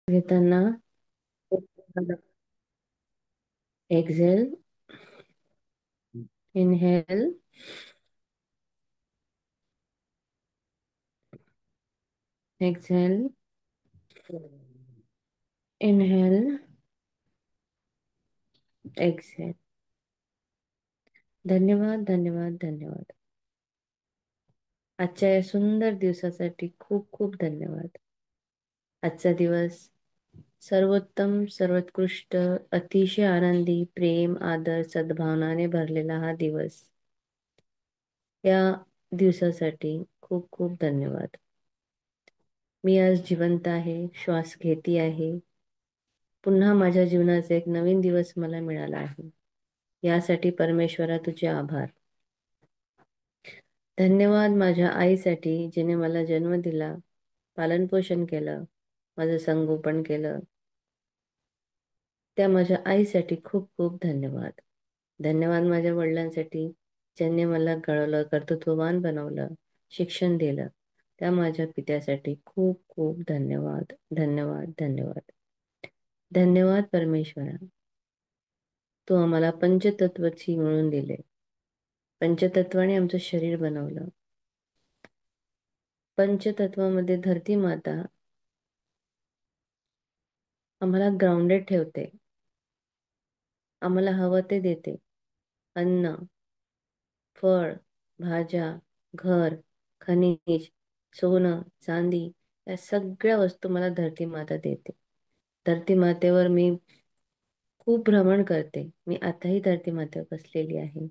घेताना exhale, inhale, exhale, inhale, exhale. धन्यवाद, धन्यवाद, धन्यवाद. आजच्या या सुंदर दिवसासाठी खूप खूप धन्यवाद. आजचा दिवस सर्वोत्तम, सर्वोत्कृष्ट, अतिशय आनंदी, प्रेम, आदर, सद्भावनाने भरलेला हा दिवस. या दिवसासाठी खूप खूप धन्यवाद. मी आज जिवंत आहे, श्वास घेती आहे. पुन्हा माझ्या जीवनाचा एक नवीन दिवस मला मिळाला आहे. यासाठी परमेश्वरा तुझे आभार. धन्यवाद माझ्या आईसाठी, जिने मला जन्म दिला, पालनपोषण केलं, माझं संगोपन केलं. त्या माझ्या आईसाठी खूप खूप धन्यवाद. धन्यवाद माझ्या वडिलांसाठी, ज्यांनी मला घडवलं, कर्तृत्ववान बनवलं, शिक्षण दिलं. त्या माझ्या पित्यासाठी खूप खूप धन्यवाद, धन्यवाद, धन्यवाद. धन्यवाद परमेश्वरा. तू आम्हाला पंचतत्वची मिळून दिले. पंचतत्वाने आमचं शरीर बनवलं. पंचतत्वामध्ये धरती माता आम्हाला ग्राउंडेड ठेवते. आम्हाला हवं ते देते. अन्न, फळ, भाज्या, घर, खनिज, सोनं, चांदी या सगळ्या वस्तू मला धरती माता देते. धरती मातेवर मी खूप भ्रमण करते. मी आताही धरती मातेवर बसलेली आहे.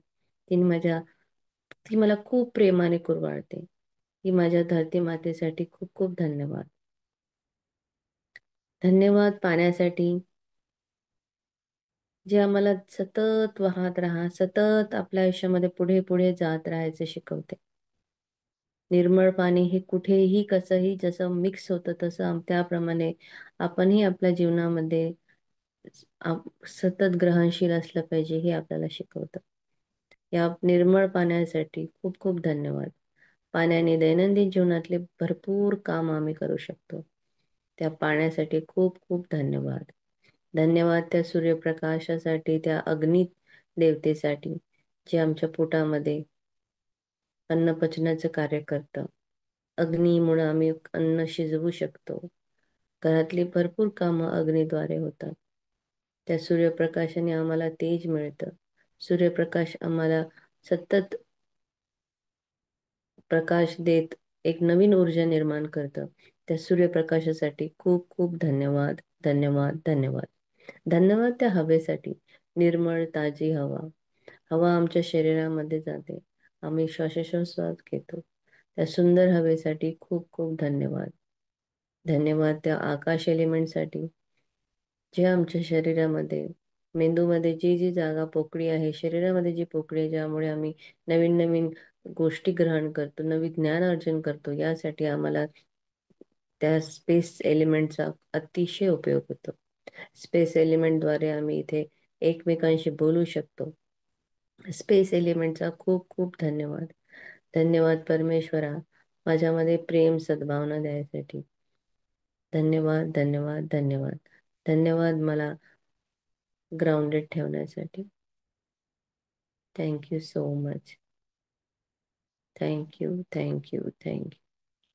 ती मला खूप प्रेमाने कुरवाळते. ही माझ्या धरती मातेसाठी खूप खूप धन्यवाद. धन्यवाद पाण्यासाठी, जे आम्हाला सतत वाहत राहा, सतत आपल्या आयुष्यामध्ये पुढे पुढे जात राहायचं शिकवते. निर्मळ पाणी हे कुठेही कसंही जसं मिक्स होतं तसं त्याप्रमाणे आपणही आपल्या जीवनामध्ये सतत ग्रहणशील असलं पाहिजे हे आपल्याला शिकवतं. या निर्मळ पाण्यासाठी खूप खूप धन्यवाद. पाण्याने दैनंदिन जीवनातले भरपूर काम आम्ही करू शकतो. त्या पाण्यासाठी खूप खूप धन्यवाद. धन्यवाद त्या सूर्यप्रकाशासाठी, त्या अग्नी देवतेसाठी, जे आमच्या पोटामध्ये अन्न पचनाचं कार्य करतं. अग्नीमुळे आम्ही अन्न शिजवू शकतो. घरातली भरपूर कामं अग्नीद्वारे होतात. त्या सूर्यप्रकाशाने आम्हाला तेज मिळतं. सूर्यप्रकाश आम्हाला सतत प्रकाश देत एक नवीन ऊर्जा निर्माण करतं. त्या सूर्यप्रकाशासाठी खूप खूप धन्यवाद, धन्यवाद, धन्यवाद. धन्यवाद त्या हवेसाठी, निर्मळ ताजी हवा. हवा आमच्या शरीरामध्ये जाते. आम्ही श्वासोच्छ्वास घेतो. त्या सुंदर हवेसाठी खूप खूप धन्यवाद. धन्यवाद त्या आकाश एलिमेंटसाठी, जे आमच्या शरीरामध्ये, मेंदूमध्ये जी जी जागा पोकळी आहे, शरीरामध्ये जी पोकळी आहे, ज्यामुळे आम्ही नवीन नवीन गोष्टी ग्रहण करतो, नवीन ज्ञान अर्जन करतो, यासाठी आम्हाला त्या स्पेस एलिमेंटचा अतिशय उपयोग होतो. स्पेस एलिमेंटद्वारे आम्ही इथे एकमेकांशी बोलू शकतो. स्पेस एलिमेंटचा खूप खूप धन्यवाद. धन्यवाद परमेश्वरा, माझ्यामध्ये प्रेम सद्भावना द्यायसाठी. धन्यवाद, धन्यवाद, धन्यवाद. धन्यवाद मला ग्राउंडेड ठेवण्यासाठी. Thank you so much. Thank you, thank you, thank you.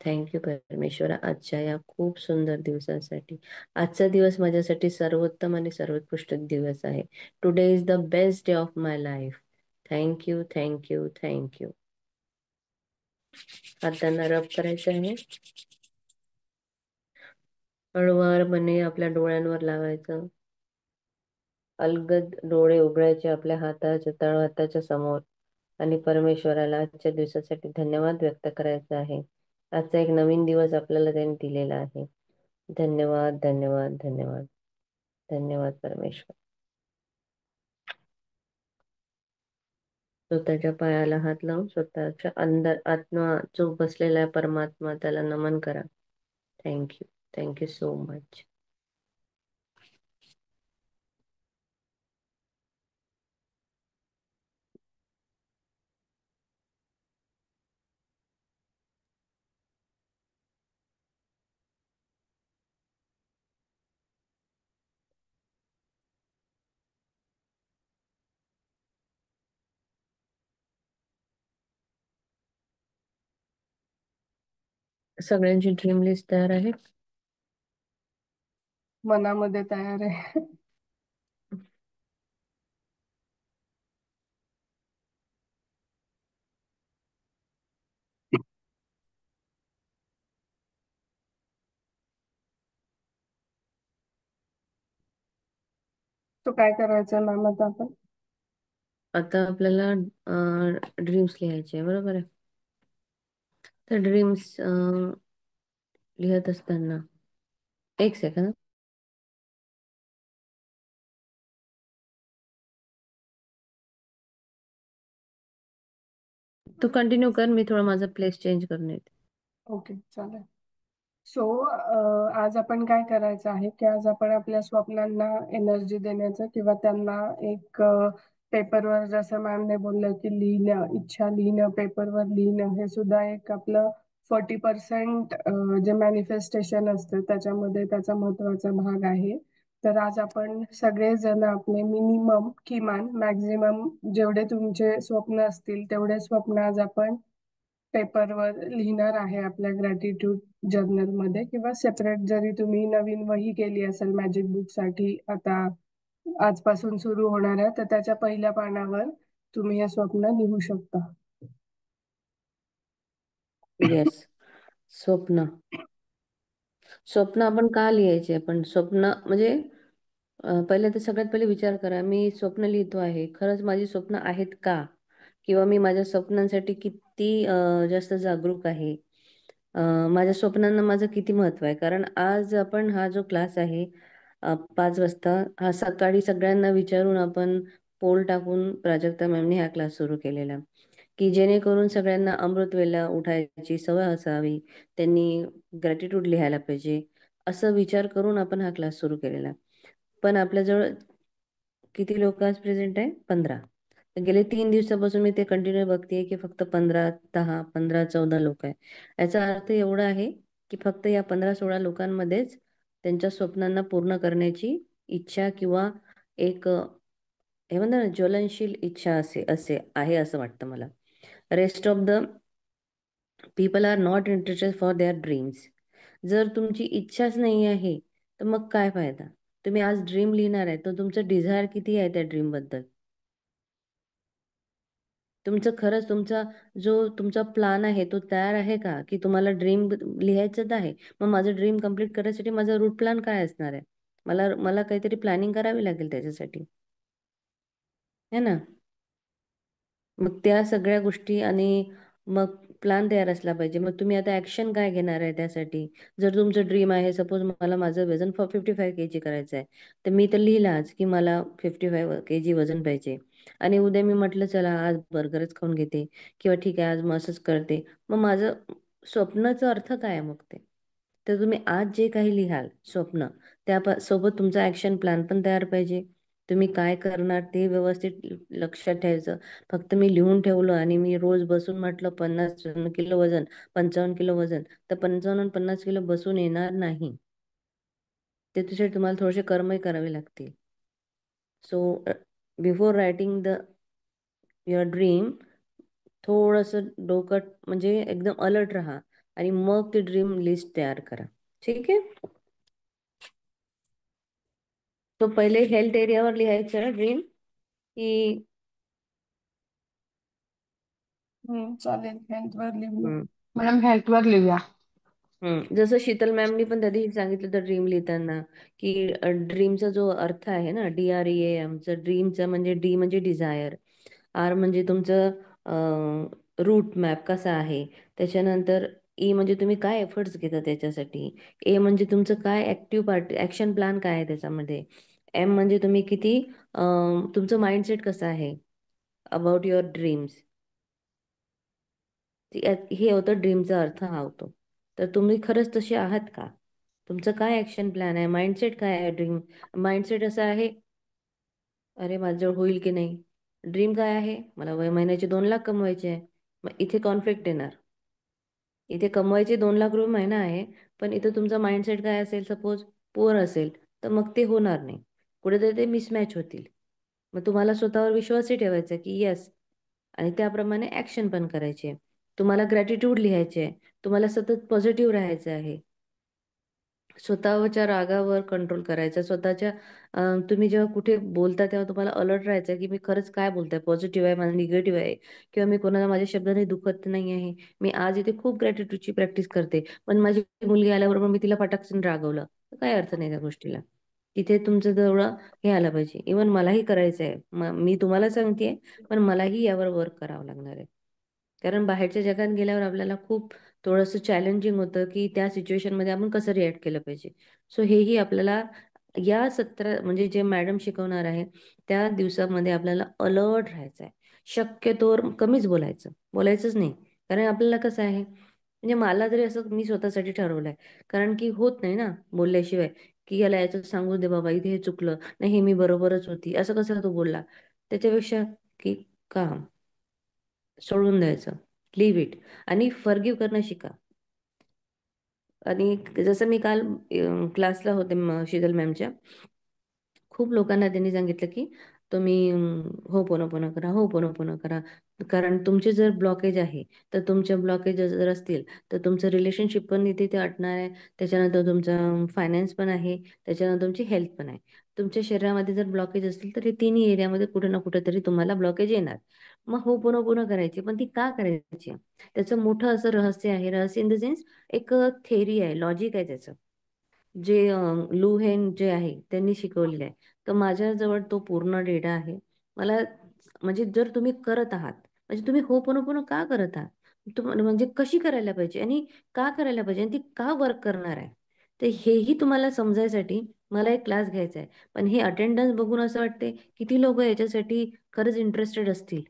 Thank you परमेश्वरा, आजच्या या खूप सुंदर दिवसासाठी. आजचा दिवस माझ्यासाठी सर्वोत्तम आणि सर्वोत्कृष्ट दिवस आहे. Today is the best day of my life. Thank you, thank you, thank you. हातांना रब करायचं आहे. हळुवारपणे आपल्या डोळ्यांवर लावायचं. अलगद डोळे उघडायचे आपल्या हाताच्या तळहाताच्या समोर आणि परमेश्वराला आजच्या दिवसासाठी धन्यवाद व्यक्त करायचा आहे. आजचा एक नवीन दिवस आपल्याला त्यांनी दिलेला आहे. धन्यवाद, धन्यवाद, धन्यवाद. धन्यवाद परमेश्वर. स्वतःच्या पायाला हात लावून स्वतःच्या अंदर आत्मा जो बसलेला आहे परमात्मा, त्याला नमन करा. Thank you, thank you so much. सगळ्यांची ड्रीम लिस्ट तयार आहे? मनामध्ये तयार आहे. तो काय करायचा मॅम आता आपण? आता आपल्याला ड्रीम्स लिहायचे आहे, बरोबर आहे? तर ड्रीम्स लिहत असताना एक सेकंद. तू कंटिन्यू कर, मी थोडं माझा प्लेस चेंज करून येते. ओके, चालेल. सो आज आपण काय करायचं आहे की आज आपण आपल्या स्वप्नांना एनर्जी देण्याचं किंवा त्यांना एक पेपरवर, जसं मॅमने बोललं की लिहिणं, इच्छा लिहिणं, पेपरवर लिहिणं, हे सुद्धा एक आपलं 40% जे मॅनिफेस्टेशन असतं त्याच्यामध्ये त्याचा महत्वाचा भाग आहे. तर आज आपण सगळेजण आपले मिनिमम, किमान, मॅक्झिमम जेवढे तुमचे स्वप्न असतील तेवढे स्वप्न आज आपण पेपरवर लिहिणार आहे आपल्या ग्रॅटिट्यूड जर्नलमध्ये, किंवा सेपरेट जरी तुम्ही नवीन वही केली असेल मॅजिक बुक साठी आता आजपासून सुरू होणार आहे, तर त्याच्या पहिल्या पानावर तुम्ही हे स्वप्न लिहू शकता. येस. स्वप्न. स्वप्न आपण का लिहायचे? पण स्वप्न म्हणजे पहिले तर सगळ्यात पहिले विचार करा, मी स्वप्न लिहितो आहे, खरंच माझी स्वप्न आहेत का? किंवा मी माझ्या स्वप्नांसाठी किती जास्त जागरूक आहे? अ, माझ्या स्वप्नांना माझं किती महत्व आहे? कारण आज आपण हा जो क्लास आहे 5 वाजता, हा सकाळी सगळ्यांना विचारून आपण पोल टाकून प्राजक्ता मॅमने हा क्लास सुरू केलेला, की जेणेकरून सगळ्यांना अमृत वेळेला उठायची सवय असावी, त्यांनी ग्रॅटिट्यूड लिहायला पाहिजे, असं विचार करून आपण हा क्लास सुरू केलेला. पण आपल्याजवळ किती लोक आज प्रेझेंट आहे? 15. गेले 3 दिवसापासून मी ते कंटिन्यू बघतेय की फक्त 15, 10, 15, 14 लोक आहे. याचा अर्थ एवढा आहे की फक्त या 15-16 लोकांमध्येच त्यांच्या स्वप्नांना पूर्ण करण्याची इच्छा किंवा एक हे म्हणतात ना, ज्वलनशील इच्छा असे असे आहे असं वाटतं मला. Rest of the people are not interested for their dreams. जर तुमची इच्छाच नाही आहे तर मग काय फायदा? तुम्ही आज ड्रीम लिहिणार आहे तर तुमचं डिझायर किती आहे त्या ड्रीम बद्दल? तुमचं खरंच तुमचा जो तुमचा प्लान आहे तो तयार आहे का? की तुम्हाला ड्रीम लिहायचंच आहे, मग माझं ड्रीम कम्प्लीट करण्यासाठी माझा रूट प्लॅन काय असणार आहे? मला मला काहीतरी प्लॅनिंग करावी लागेल त्याच्यासाठी, है ना? मग त्या सगळ्या गोष्टी आणि मग प्लॅन तयार असला पाहिजे. मग तुम्ही आता ॲक्शन काय घेणार आहे त्यासाठी? जर तुमचं ड्रीम आहे, सपोज मला माझं वजन 55 केजी करायचं आहे, तर मी तर लिहिलं आज की मला 55 केजी वजन पाहिजे. आणि उद्या मी म्हटलं चला आज बर्गरच खाऊन घेते, किंवा ठीक आहे आज मग करते. मग माझं स्वप्नाचा अर्थ काय आहे मग ते? तर तुम्ही आज जे काही लिहाल स्वप्न, त्या सोबत तुमचा ॲक्शन प्लॅन पण तयार पाहिजे. तुम्ही काय करणार ते व्यवस्थित लक्षात ठेवायचं. फक्त मी लिहून ठेवलं आणि मी रोज बसून म्हटलं 50 किलो वजन, 55 किलो वजन, तर 55 आणि 50 किलो बसून येणार नाही. त्याच्यासाठी तुम्हाला थोडेसे कर्मही करावे लागतील. So before writing the your dream, थोडंसं डोकं म्हणजे एकदम अलर्ट राहा आणि मग ती ड्रीम लिस्ट तयार करा. ठीक आहे? तो पहिले हेल्थ एरियावर लिहायचं ड्रीम की चालेल, हेल्थवर लिहूया. हम्म. मॅडम, हेल्थवर लिहूया. जसं शीतल मॅमनी पण त्या दिवशी सांगितलं तर ड्रीम लिहिताना, की ड्रीमचा जो अर्थ आहे ना, DREAMचा, ड्रीमचा म्हणजे डी म्हणजे डिझायर, आर म्हणजे तुमचं रूट मॅप कसा आहे, त्याच्यानंतर ई म्हणजे तुम्ही काय एफर्ट्स घेता त्याच्यासाठी, ए म्हणजे तुमचं काय ऍक्टिव्ह पार्ट ऍक्शन प्लॅन काय आहे त्याच्यामध्ये, एम म्हणजे तुम्ही किती तुमचं माइंडसेट कसं आहे अबाउट युअर ड्रीम्स. हे होतं ड्रीमचा अर्थ हा होतो. तर तुम्ही खरंच तसे आहात का? तुमचं काय ऍक्शन प्लॅन आहे? माइंडसेट काय आहे? ड्रीम माइंडसेट असं आहे, अरे माझ्याजवळ होईल की नाही. ड्रीम काय आहे? मला महिन्याचे 2 लाख कमवायचे आहे. मग इथे कॉन्फ्लिक्ट येणार. इथे कमवायचे 2 लाख रुपये महिना आहे, पण इथं तुमचा माइंडसेट काय असेल, सपोज पुअर असेल, तर मग ते होणार नाही. कुठेतरी ते मिसमॅच होतील. मग तुम्हाला स्वतःवर विश्वासही ठेवायचा की येस, आणि त्याप्रमाणे ऍक्शन पण करायचे. तुम्हाला ग्रॅटिट्यूड लिहायचे आहे. तुम्हाला सतत पॉझिटिव्ह राहायचं आहे. स्वतःच्या रागावर कंट्रोल करायचा. तुम्ही जेव्हा कुठे बोलता तेव्हा तुम्हाला अलर्ट राहायचं की मी खरंच काय बोलतोय, पॉझिटिव्ह आहे, माझा निगेटिव्ह आहे किंवा मी कोणाला माझ्या शब्दाने दुखत नाही आहे. मी आज इथे खूप ग्रॅटिट्यूडची प्रॅक्टिस करते, पण माझी मुलगी आल्याबरोबर मी तिला पटाकन रागवलं, तर काय अर्थ नाही त्या गोष्टीला. तिथे तुमचं तेवढं हे आलं पाहिजे. इव्हन मलाही करायचं आहे. मी तुम्हाला सांगतेय, पण मलाही यावर वर्क करावं लागणार आहे. कारण बाहेरच्या जगात गेल्यावर आपल्याला खूप थोडंसं चॅलेंजिंग होतं, की त्या सिच्युएशनमध्ये आपण कसं रिॲक्ट केलं पाहिजे. सो हेही आपल्याला या सत्र म्हणजे जे मॅडम शिकवणार आहे, त्या दिवसामध्ये आपल्याला अलर्ट राहायचं आहे. शक्यतोवर कमीच बोलायचंच नाही. कारण आपल्याला कसं आहे, म्हणजे मला तरी असं मी स्वतःसाठी ठरवलंय. कारण की होत नाही ना बोलल्याशिवाय, की याला याचं सांगून दे बाबा, इथे हे चुकलं. नाही, हे मी बरोबरच होती. असं कसं तो बोलला? त्याच्यापेक्षा की काम सोडून द्यायचं. लीव्ह इट आणि फॉरगिव्ह करणं शिका. आणि जसं मी काल क्लासला होते शीतल मॅमच्या, खूप लोकांना त्यांनी सांगितलं की तुम्ही होपोनोपोनो करा, होपोनोपोनो करा. कारण तुमचे जर ब्लॉकेज आहे, तर तुमचे ब्लॉकेज जर असतील, तर तुमचं रिलेशनशिप पण तिथे अडणार आहे. त्याच्यानंतर तुमचा फायनान्स पण आहे. त्याच्यानंतर तुमची हेल्थ पण आहे. तुमच्या शरीरामध्ये जर ब्लॉकेज असतील, तर हे तिन्ही एरियामध्ये कुठे ना कुठेतरी तुम्हाला ब्लॉकेज येणार. मग होपोनोपोनो करायची, पण ती का करायची? त्याचं मोठं असं रहस्य आहे. रहस्य इन द सेन्स एक थेरी आहे, लॉजिक आहे त्याचं. जे लू हेन जे आहे त्यांनी शिकवलेलं आहे. तर माझ्याजवळ तो पूर्ण डेटा आहे. मला म्हणजे जर तुम्ही करत आहात, म्हणजे तुम्ही होपोनोपोनो का करत आहात? म्हणजे कशी करायला पाहिजे आणि का करायला पाहिजे आणि ती का वर्क करणार आहे? तर हेही तुम्हाला समजायसाठी मला एक क्लास घ्यायचा आहे. पण हे अटेंडन्स बघून असं वाटते किती लोक याच्यासाठी खरंच इंटरेस्टेड असतील.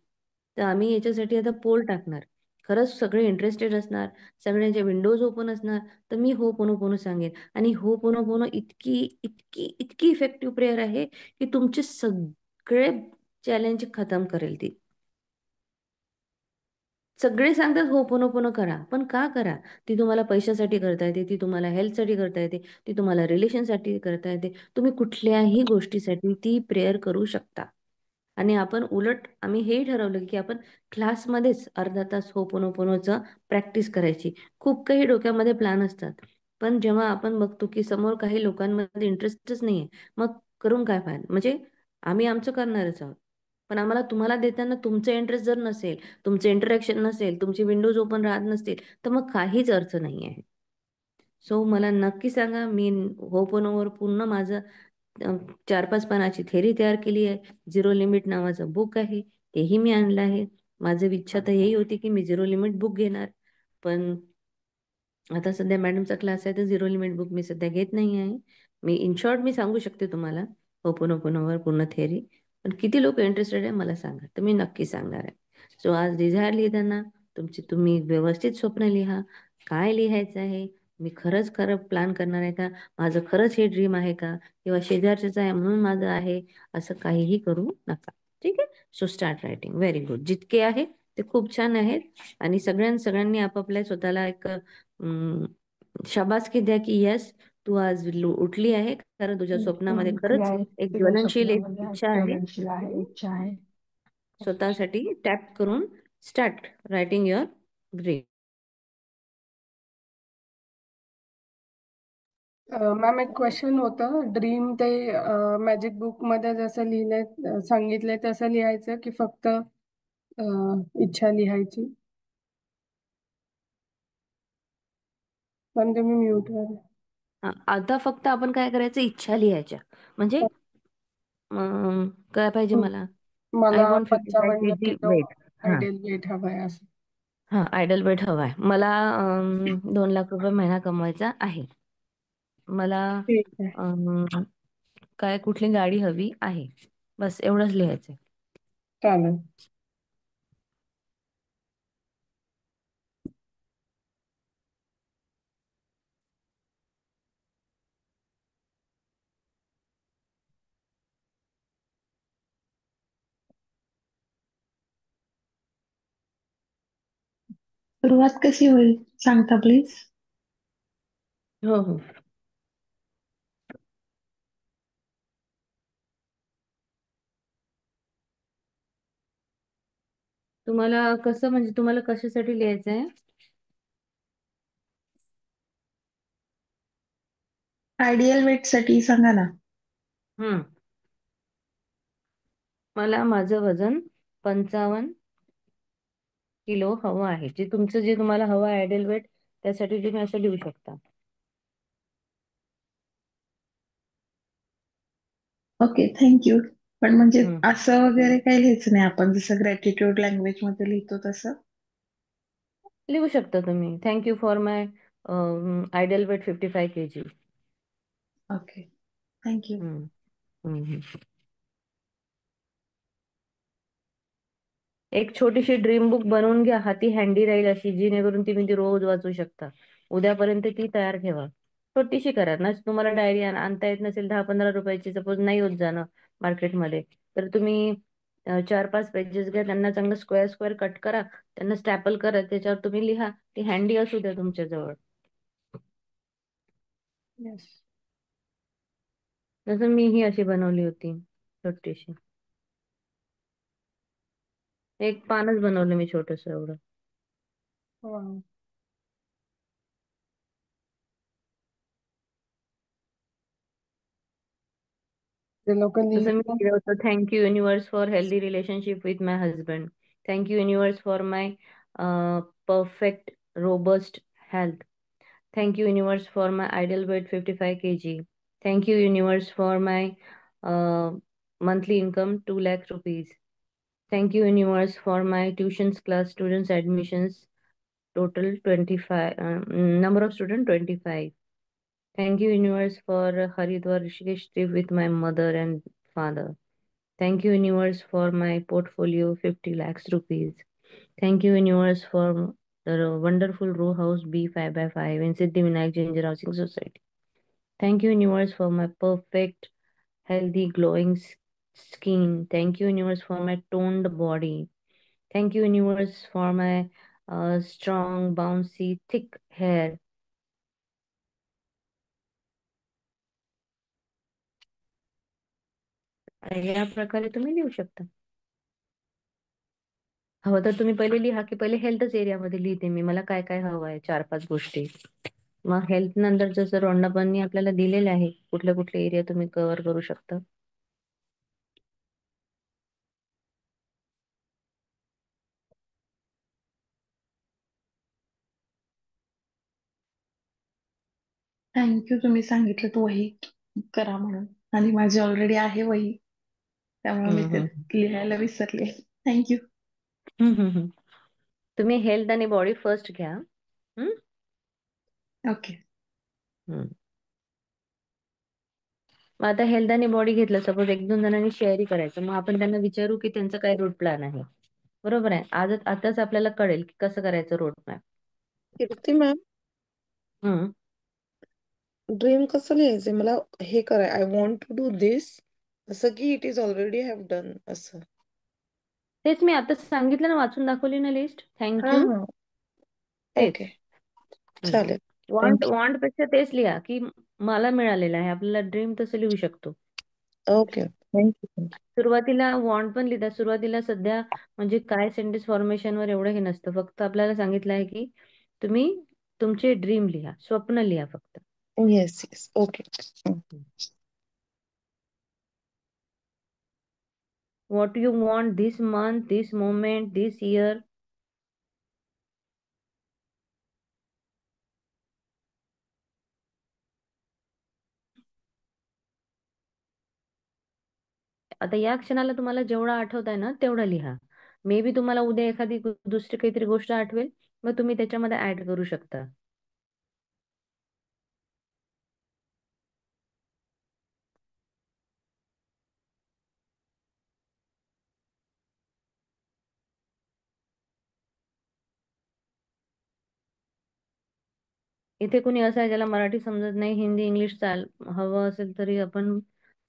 तर आम्ही याच्यासाठी आता पोल टाकणार. खरंच सगळे इंटरेस्टेड असणार, सगळ्यांचे विंडोज ओपन असणार, तर मी होपोनोपोनो सांगेन. आणि होपोनोपोनो इतकी इतकी इतकी इफेक्टिव्ह प्रेयर आहे की तुमचे सगळे चॅलेंज खतम करेल ती. सगळे सांगतात होपोनोपोनो करा, पण का करा? ती तुम्हाला पैशासाठी करता येते, ती तुम्हाला हेल्थसाठी करता येते, ती तुम्हाला रिलेशनसाठी करता येते. तुम्ही कुठल्याही गोष्टीसाठी ती प्रेयर करू शकता. आणि आपण उलट आम्ही हे ठरवलं की आपण क्लासमध्येच अर्धा तास होपोनोपोनोचं प्रॅक्टिस करायची. खूप काही डोक्यामध्ये प्लॅन असतात. पण जेव्हा आपण बघतो की समोर काही लोकांमध्ये इंटरेस्टच नाहीये, मग करून काय फायदा? म्हणजे आम्ही आमचं करणारच आहोत. पण आम्हाला तुम्हाला देताना तुमचं इंटरेस्ट जर नसेल, तुमचं इंटरॅक्शन नसेल, तुमची विंडोज ओपन राहत नसतील, तर मग काहीच अर्थ नाही आहे. सो मला नक्की सांगा, मी होपोनोवर पूर्ण माझं 4-5 पानाची थेरी तयार केली आहे. झिरो लिमिट नावाचं बुक आहे, तेही मी आणलं आहे. माझी इच्छा तर हेही होती की मी झिरो लिमिट बुक घेणार. पण आता सध्या मॅडमचा क्लास आहे, तर झिरो लिमिट बुक मी सध्या घेत नाही आहे. मी इन शॉर्ट मी सांगू शकते तुम्हाला होपोनोपोनोवर पूर्ण थेअरी. पण किती लोक इंटरेस्टेड आहे मला सांगा, तर मी नक्की सांगणार आहे. सो आज डिझायर लिहिताना तुम्ही व्यवस्थित स्वप्न लिहा. काय लिहायचं आहे? मी खरंच खरं प्लॅन करणार आहे का? माझं खरंच हे ड्रीम आहे का? किंवा शेजारचंच आहे म्हणून माझं आहे, असं काहीही करू नका. ठीक आहे. So start writing. Very good. जितके आहे ते खूप छान आहेत. आणि सगळ्यांनी आपापल्या स्वतःला एक शाबासकी द्या की येस, तू आज उठली आहे, कारण तुझ्या तू स्वप्नामध्ये उठली खरंच आहे, एक तुझ्या ज्वलनशील एक स्वप्नामध्ये आज इच्छा आहे. ज्वलनशील आहे, इच्छा आहे. स्वतःसाठी टॅप करून start writing your dream. Ma'am एक क्वेश्चन होतं, ड्रीम ते मॅजिक बुक मध्ये जसं लिहिलंय सांगितलंय तसं लिहायचं की फक्त इच्छा लिहायची? पण तुम्ही म्यूट वर आता फक्त आपण काय करायचं, इच्छा लिहायच्या. म्हणजे काय पाहिजे आहे. मला? आय मला वॉन्ट 55 55 केजी किलो वेट. हां. आयडियल वेट हवाय असं. हां, आयडल बेड हवा आहे. मला 2 लाख रुपये महिना कमवायचा आहे. मला ठीक आहे, अं, काय कुठली गाडी हवी आहे. बस एवढंच लिहायचंय. चालेल. सुरुवात कशी होईल सांगता प्लीज? हो, हो. तुम्हाला कसं म्हणजे तुम्हाला कशासाठी लिहायचं आहे? आयडियल वेट साठी सांगा ना. हम्म. मला माझं वजन 55 किलो हवं आहे. जे तुम्हाला हवं आहे आयडियल वेट, त्यासाठी तुम्ही असं लिहू शकता. Okay, thank you. पण म्हणजे हम्म. असं वगैरे काही लिहायचं नाही आपण जसं ग्रॅटिट्यूड लँग्वेज मध्ये लिहितो तसं. लिहू शकता तुम्ही, thank you for my ideal weight 55 kg. Okay, thank you. Hmm. Hmm. एक छोटीशी ड्रीम बुक बनवून घ्या, हाती हँडी राहील अशी, जेणेकरून तुम्ही ती रोज वाचू शकता. उद्यापर्यंत ती तयार ठेवा. छोटीशी करा ना, तुम्हाला डायरी आणता येत नसेल, 10-15 रुपयाची सपोज नाही होत जाणं मार्केटमध्ये, तर तुम्ही 4-5 पेजेस घ्या, त्यांना चांगलं स्क्वेअर स्क्वेअर कट करा, त्यांना स्टॅपल करा, त्याच्यावर तुम्ही लिहा. ती हँडी असू द्या तुमच्या जवळ. येस. जसं मी ही अशी बनवली होती, छोटीशी. एक पानच बनवलं मी छोटस एवढं. वा. ते लोक जसं मी लिहितात. लिहिलं होतं, thank you universe for healthy relationship with my husband. Thank you universe for my perfect robust health. Thank you, universe, for my ideal weight 55 kg. Thank you, universe, for my uh, monthly income 2 lakh rupees. Thank you, universe, for my tuitions class students admissions total 25. Number of student 25. Thank you, universe, for Haridwar Rishikesh trip with my mother and father. Thank you, universe, for my portfolio 50 lakhs rupees. Thank you, universe, for the wonderful row house B5 by 5 in Siddhivinayak Ginger Housing Society. Thank you, universe, for my perfect, healthy, glowing skin. Thank you, universe, for my toned body. Thank you, universe, for my strong, bouncy, thick hair. या प्रकारे तुम्ही लिहू शकता. हवं तर तुम्ही पहिले लिहा की पहिले हेल्थच एरियामध्ये लिहिते मी, मला काय काय हवं आहे, 4-5 गोष्टी. मग हेल्थ नंतर जसं रोंडापणी आपल्याला दिलेले आहे, कुठले कुठले एरिया तुम्ही कव्हर करू शकता. थँक्यू, तुम्ही सांगितलं तो वही करा म्हणून. आणि माझी ऑलरेडी आहे वही, त्यामुळे मी हम्म. ते हम्म. लिहायला विसरले. थँक्यू. हम्म. हम्म. तुम्ही हेल्थ आणि बॉडी फर्स्ट घ्या. हम्म. ओके. हम्म. मग आता हेल्थ आणि बॉडी घेतलं, सपोज 1-2 जणांनी शेअरही करायचं, मग आपण त्यांना विचारू की त्यांचं काय रूट प्लॅन आहे. बरोबर आहे, आताच आपल्याला कळेल की कसं करायचं रोड मॅप. कीर्ती मॅम, हम्म. ड्रीम कसं लिहायचंय मला? हे कराय आय वॉन्ट टू डू दिस, असं की it is already have done असं. तेच मी आता सांगितलं ना, वाचून दाखवली ना लिस्ट, हा थँक्यू. हा. तेच. ओके, चालेल. Want thank you. वॉन्ट पेक्षा तेच लिहा की मला मिळालेलं आहे. आपल्याला ड्रीम तसं लिहू शकतो. Okay, thank you. सुरुवातीला वॉन्ट पण लिहितात. सुरुवातीला सध्या म्हणजे काय सेंटेन्स फॉर्मेशनवर एवढं हे नसतं. फक्त आपल्याला सांगितलं आहे की तुम्ही तुमचे ड्रीम लिहा, स्वप्न लिहा फक्त. Yes yes, okay. What you want this month, this moment, this year. आता या क्षणाला तुम्हाला जेवढं आठवत आहे ना तेवढं लिहा. मे बी तुम्हाला उद्या एखादी दुसरी काहीतरी गोष्ट आठवेल, मग तुम्ही त्याच्यामध्ये ऍड करू शकता. इथे कुणी असं आहे ज्याला मराठी समजत नाही, हिंदी इंग्लिश हवं असेल तरी आपण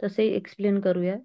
तसे एक्सप्लेन करूया.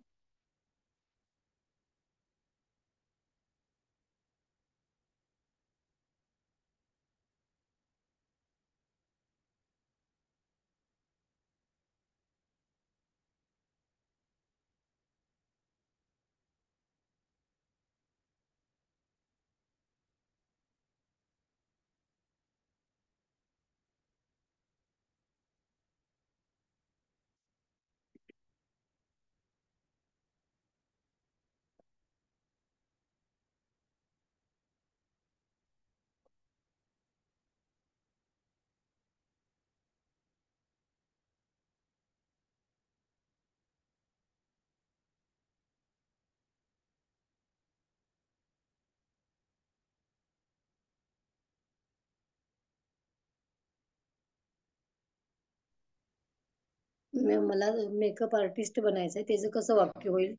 मला मेकअप आर्टिस्ट बनायचंय, त्याचं कसं वाक्य होईल?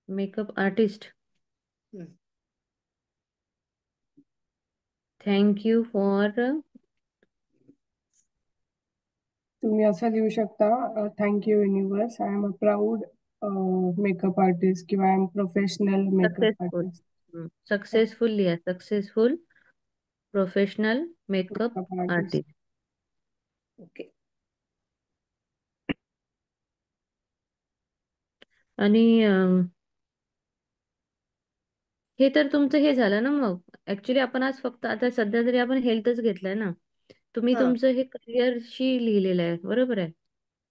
Makeup artist. हं. थँक यू फॉर तुम्ही असं लिहू शकता, thank you universe, I am a proud makeup artist किंवा I am professional makeup successful. Artist. Successful लिहा, successful professional makeup makeup artist. Artist. Okay. आणि हे तर तुमचं हे झालं ना. मग ऍक्च्युली आपण आज फक्त आता सध्या तरी आपण हेल्थच घेतलंय ना. तुम्ही हा तुमचं हे करिअरशी लिहिलेलं आहे, बरोबर आहे.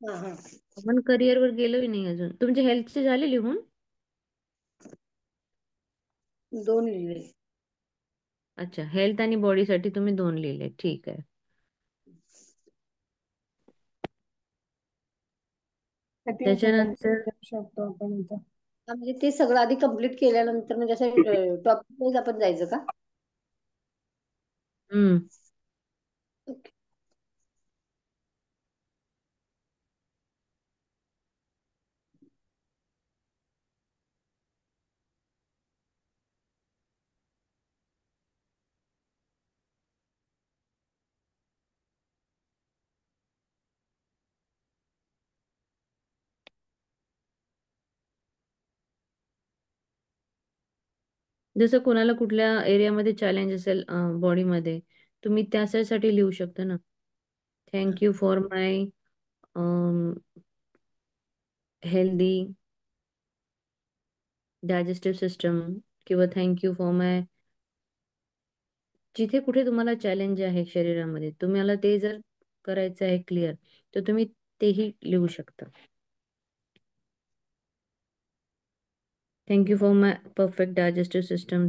हा हा. आपण करिअरवर गेलोही नाही अजून. तुमचे हेल्थचे झाले लिहून? 2 लिहिले. अच्छा, हेल्थ आणि बॉडीसाठी तुम्ही 2 लिहिले, ठीक आहे. आय थिंक त्याच्यानंतर लिहू शकतो आपण इथं. म्हणजे ते सगळं आधी कम्प्लीट केल्यानंतर म्हणजे असं टॉपिक वाईज आपण जायचं का? हम्म ओके. जसं कोणाला कुठल्या एरियामध्ये चॅलेंज असेल बॉडीमध्ये, तुम्ही त्यासाठी लिहू शकता ना. Thank you for my healthy digestive system, किंवा थँक यू फॉर माय, जिथे कुठे तुम्हाला चॅलेंज आहे शरीरामध्ये, तुम्हाला ते जर करायचं आहे क्लिअर, तर तुम्ही तेही लिहू शकता. Thank you for my perfect digestive system.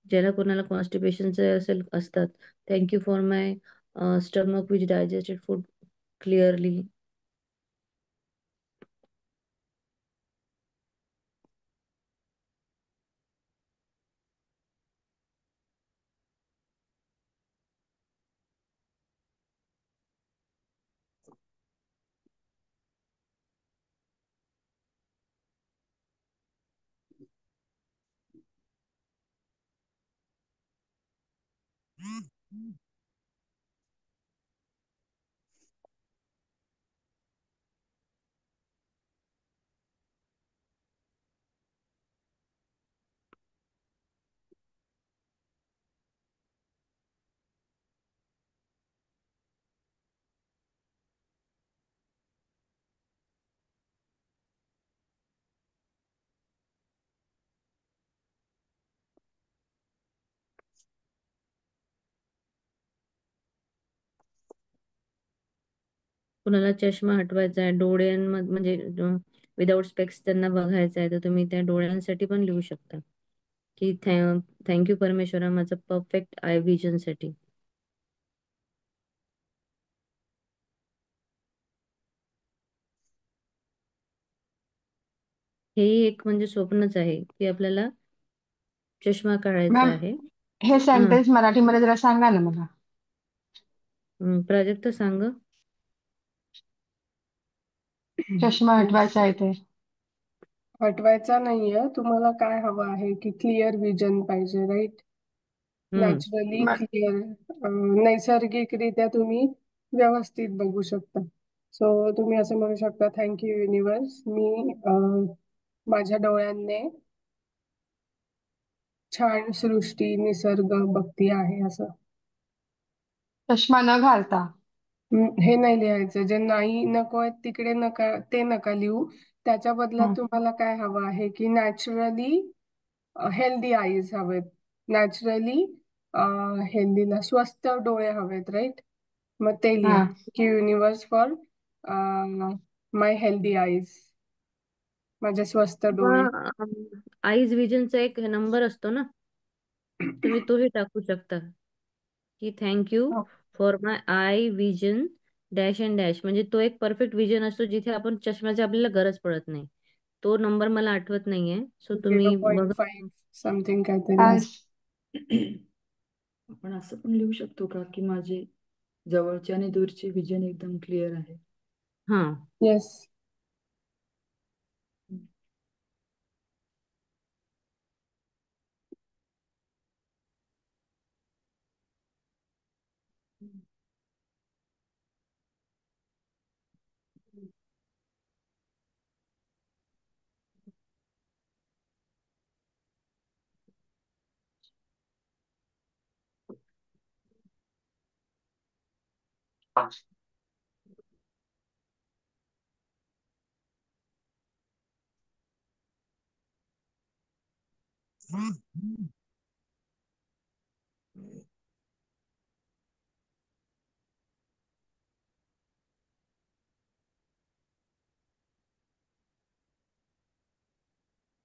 ज्याला कोणाला कॉन्स्टिपेशनचं असतात, thank you for my stomach which digested food clearly. कुणाला चष्मा हटवायचा आहे, डोळ्यांमध्ये म्हणजे विदाऊट स्पेक्स त्यांना बघायचं आहे, तर तुम्ही त्या डोळ्यांसाठी पण लिहू शकता की थँक्यू परमेश्वरा माझं परफेक्ट आय विजन साठी. हेही एक म्हणजे स्वप्नच आहे की आपल्याला चष्मा काढायचा मॅम, आहे. हे हा. सेंटेन्स मराठीमध्ये जरा सांगा ना मला. प्राजक्ता सांग. चष्मा हटवायचा आहे ते. हटवायचा नाहीये, तुम्हाला काय हवं आहे की क्लिअर विजन पाहिजे, राईट? हम्म नॅचरली म- क्लिअर, नैसर्गिकरित्या तुम्ही व्यवस्थित बघू शकता. सो तुम्ही असं म्हणू शकता, थँक्यू युनिवर्स, मी माझ्या डोळ्यांनी छान सृष्टी निसर्ग बघती आहे असं. चष्मा न घालता. हे नाही लिहायचं. जे नाही नको आहे तिकडे नका, ते नका लिहू. त्याच्या बदल्यात हं. तुम्हाला काय हवं आहे की नॅचरली हेल्दी आईज हवेत, नॅचरली हेल्दीला स्वस्थ डोळे हवेत, राईट? मग ते लिहा हा. की universe for my healthy eyes, माझे स्वस्थ डोळे. आईज विजनचा एक नंबर असतो ना, तुम्ही तोही टाकू शकता की thank you for my I vision dash and dash. म्हणजे तो एक परफेक्ट विजन असतो जिथे आपण चष्म्याची आपल्याला गरज पडत नाही. तो नंबर मला आठवत नाहीये, सो तुम्ही बघा. 0.5 समथिंग काहीतरी आज असं. आपण असं पण लिहू शकतो का की माझे जवळचे आणि दूरचे विजन एकदम क्लिअर आहे. हा. येस.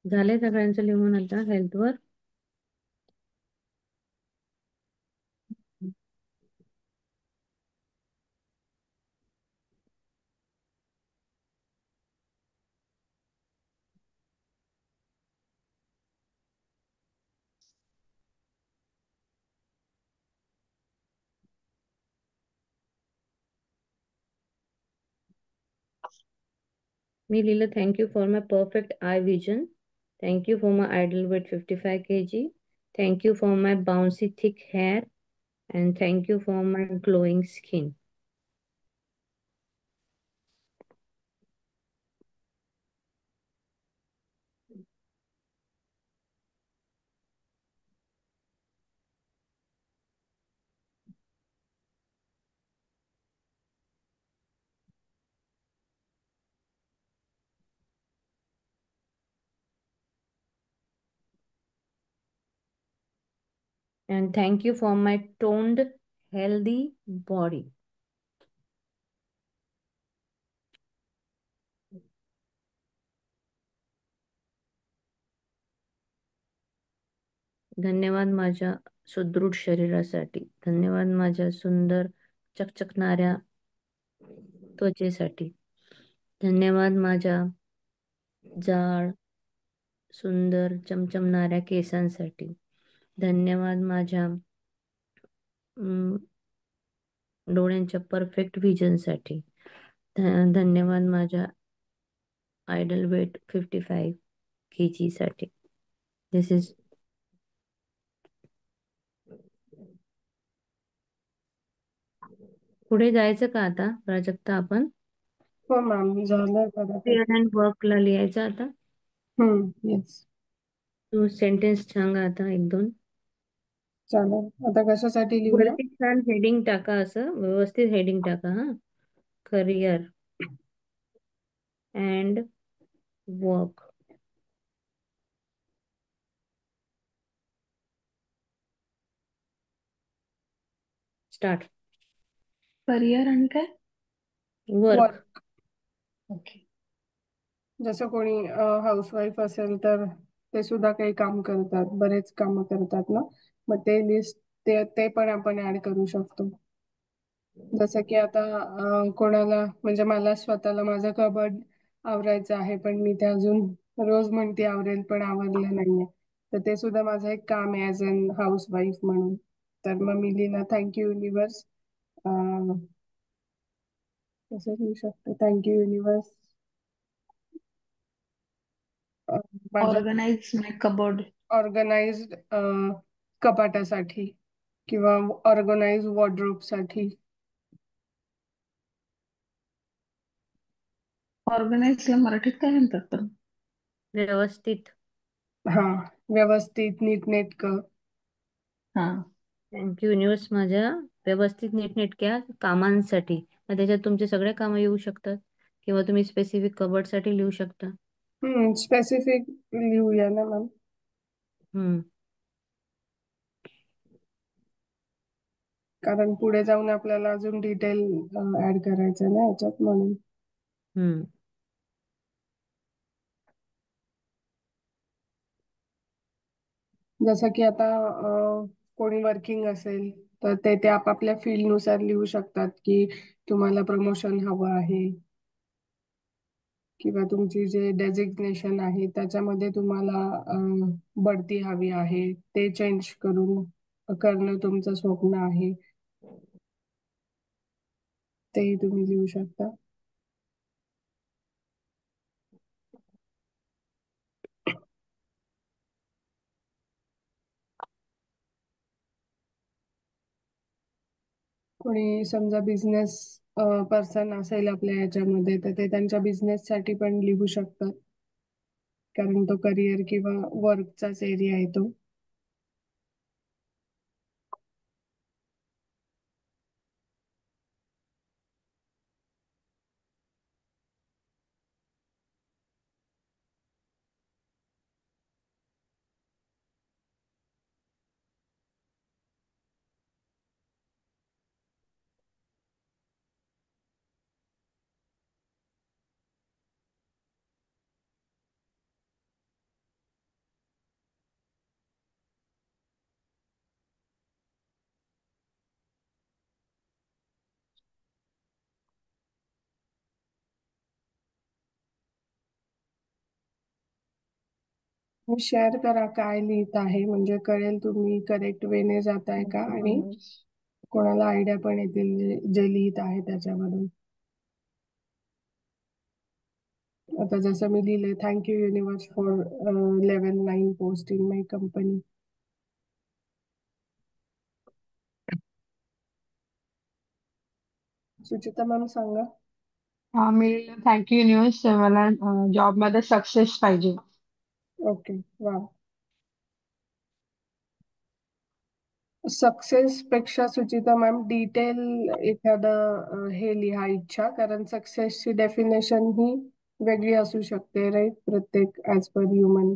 झालंय सगळ्यांचं लिहून आता हेल्थवर. मी लिहिलं thank you for my perfect eye vision. Thank you for my ideal weight 55 kg. Thank you for my bouncy thick hair. And thank you for my glowing skin. And thank you for my toned, healthy body. धन्यवाद माझ्या सुदृढ शरीरासाठी. धन्यवाद माझ्या सुंदर चकचकणाऱ्या त्वचेसाठी. धन्यवाद माझ्या जाड सुंदर चमचमणाऱ्या केसांसाठी. धन्यवाद माझ्या डोळ्यांच्या परफेक्ट व्हिजनसाठी. धन्यवाद माझ्या आयडल वेट 55 kg साठी. दिस इज पुढे जायचं का आता प्राजक्ता आपण? हो मॅम, झालंय बऱ्यापैकी. फेअर अँड वर्कला लिहायचं आता. येस. तू सेंटेन्स सांगा आता एक दोन. चालेल. आता कशासाठी लिहूया? वरती छान हेडिंग टाका, असं व्यवस्थित हेडिंग टाका. हा, career and work. Start. Career आणि काय? वर्क. वर्क. ओके. जसं कोणी हाऊसवाईफ असेल तर ते सुद्धा काही काम करतात, बरेच काम करतात ना, मग ते लिस्ट ते पण आपण ऍड करू शकतो. जसं की आता कोणाला, म्हणजे मला स्वतःला माझं कबड आवरायचं आहे, पण मी ते अजून रोज म्हणते आवरेल पण आवरलं नाहीये, तर ते सुद्धा माझं एक काम आहे ऍज अन हाऊसवाईफ म्हणून. तर मग मी लिहिलं थँक्यू युनिवर्स. कसं लिहू शकते? थँक्यू युनिवर्स माझ्या ऑर्गनाइज माय कबोर्ड. ऑर्गनाइज्ड कपाटासाठी किंवा ऑर्गनाइज वॉर्डरोबसाठी. ऑर्गनाइजला मराठीत काय म्हणतात पण? व्यवस्थित. हा, व्यवस्थित, नीटनेटकं. हा. थँक्यू युनिवर्स माझ्या व्यवस्थित नीटनेटक्या कामांसाठी. मग त्याच्यात तुमचे सगळे कामं येऊ शकतात किंवा तुम्ही स्पेसिफिक कबर्डसाठी लिहू शकता. स्पेसिफिक लिहूया ना मॅम, हम्म. कारण पुढे जाऊन आपल्याला अजून डिटेल ऍड करायचं ना याच्यात, म्हणून. हम्म. जसं की आता कोणी वर्किंग असेल तर ते आपापल्या फील्डनुसार लिहू शकतात की तुम्हाला प्रमोशन हवं आहे किंवा तुमची जे डेझिग्नेशन आहे त्याच्यामध्ये तुम्हाला बढती हवी आहे, ते चेंज करून करणं तुमचं स्वप्न आहे, तेही तुम्ही लिहू शकता. कोणी समजा बिझनेस पर्सन असेल आपल्या याच्यामध्ये, तर ते त्यांच्या बिझनेससाठी पण लिहू शकतात, कारण तो करिअर किंवा वर्कचाच एरिया आहे तो. शेअर करा काय लिहित आहे, म्हणजे कळेल तुम्ही करेक्ट वेने जाताय का, आणि कोणाला आयडिया पण येतील जे लिहित आहे त्याच्यावरून. आता जसं मी लिहिले, thank you universe for level 9 post in my company. Suchita ma'am सांगा. मी थँक्यू युनिवर्स, मला जॉब मध्ये सक्सेस पाहिजे. ओके, वा. सक्सेस पेक्षा सुचिता मॅम डिटेल एखादं हे लिहा इच्छा, कारण सक्सेसची डेफिनेशन ही वेगळी असू शकते, राईट, प्रत्येक ऍज पर ह्युमन.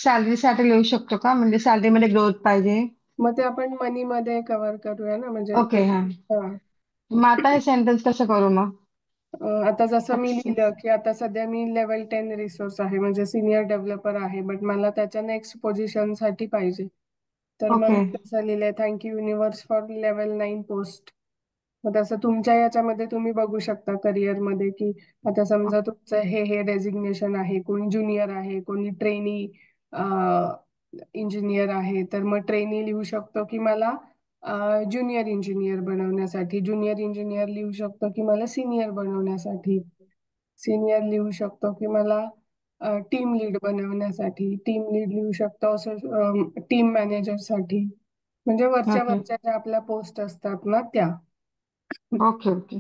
सॅलरीसाठी लिहू शकतो का? म्हणजे सॅलरीमध्ये ग्रोथ पाहिजे. मग ते आपण मनी मध्ये कव्हर करूया ना, म्हणजे ओके, हा. हा. मग आता हे सेंटेन्स कसं करू मग? आता जसं मी लिहिलं सक्सेस. की आता सध्या मी लेवल 10 रिसोर्स आहे, म्हणजे सिनियर डेव्हलपर आहे, बट मला त्याच्या नेक्स्ट पोझिशन साठी पाहिजे. तर मग ओके. मी कसं लिहिलंय, thank you universe for level 9 post. मग तसं तुमच्या याच्यामध्ये तुम्ही बघू शकता करिअर मध्ये, की आता समजा तुमचं हे डेझिग्नेशन आहे, कोणी ज्युनियर आहे, कोणी ट्रेनी इंजिनियर आहे, तर मग ट्रेनी लिहू शकतो की मला ज्युनियर इंजिनियर बनवण्यासाठी, ज्युनियर इंजिनियर लिहू शकतो की मला सिनियर बनवण्यासाठी, सिनियर लिहू शकतो की मला टीम लीड बनवण्यासाठी, टीम लीड लिहू शकतो असं टीम मॅनेजर साठी, म्हणजे वरच्या ओके. वरच्या ज्या आपल्या पोस्ट असतात ना त्या. ओके. ओके.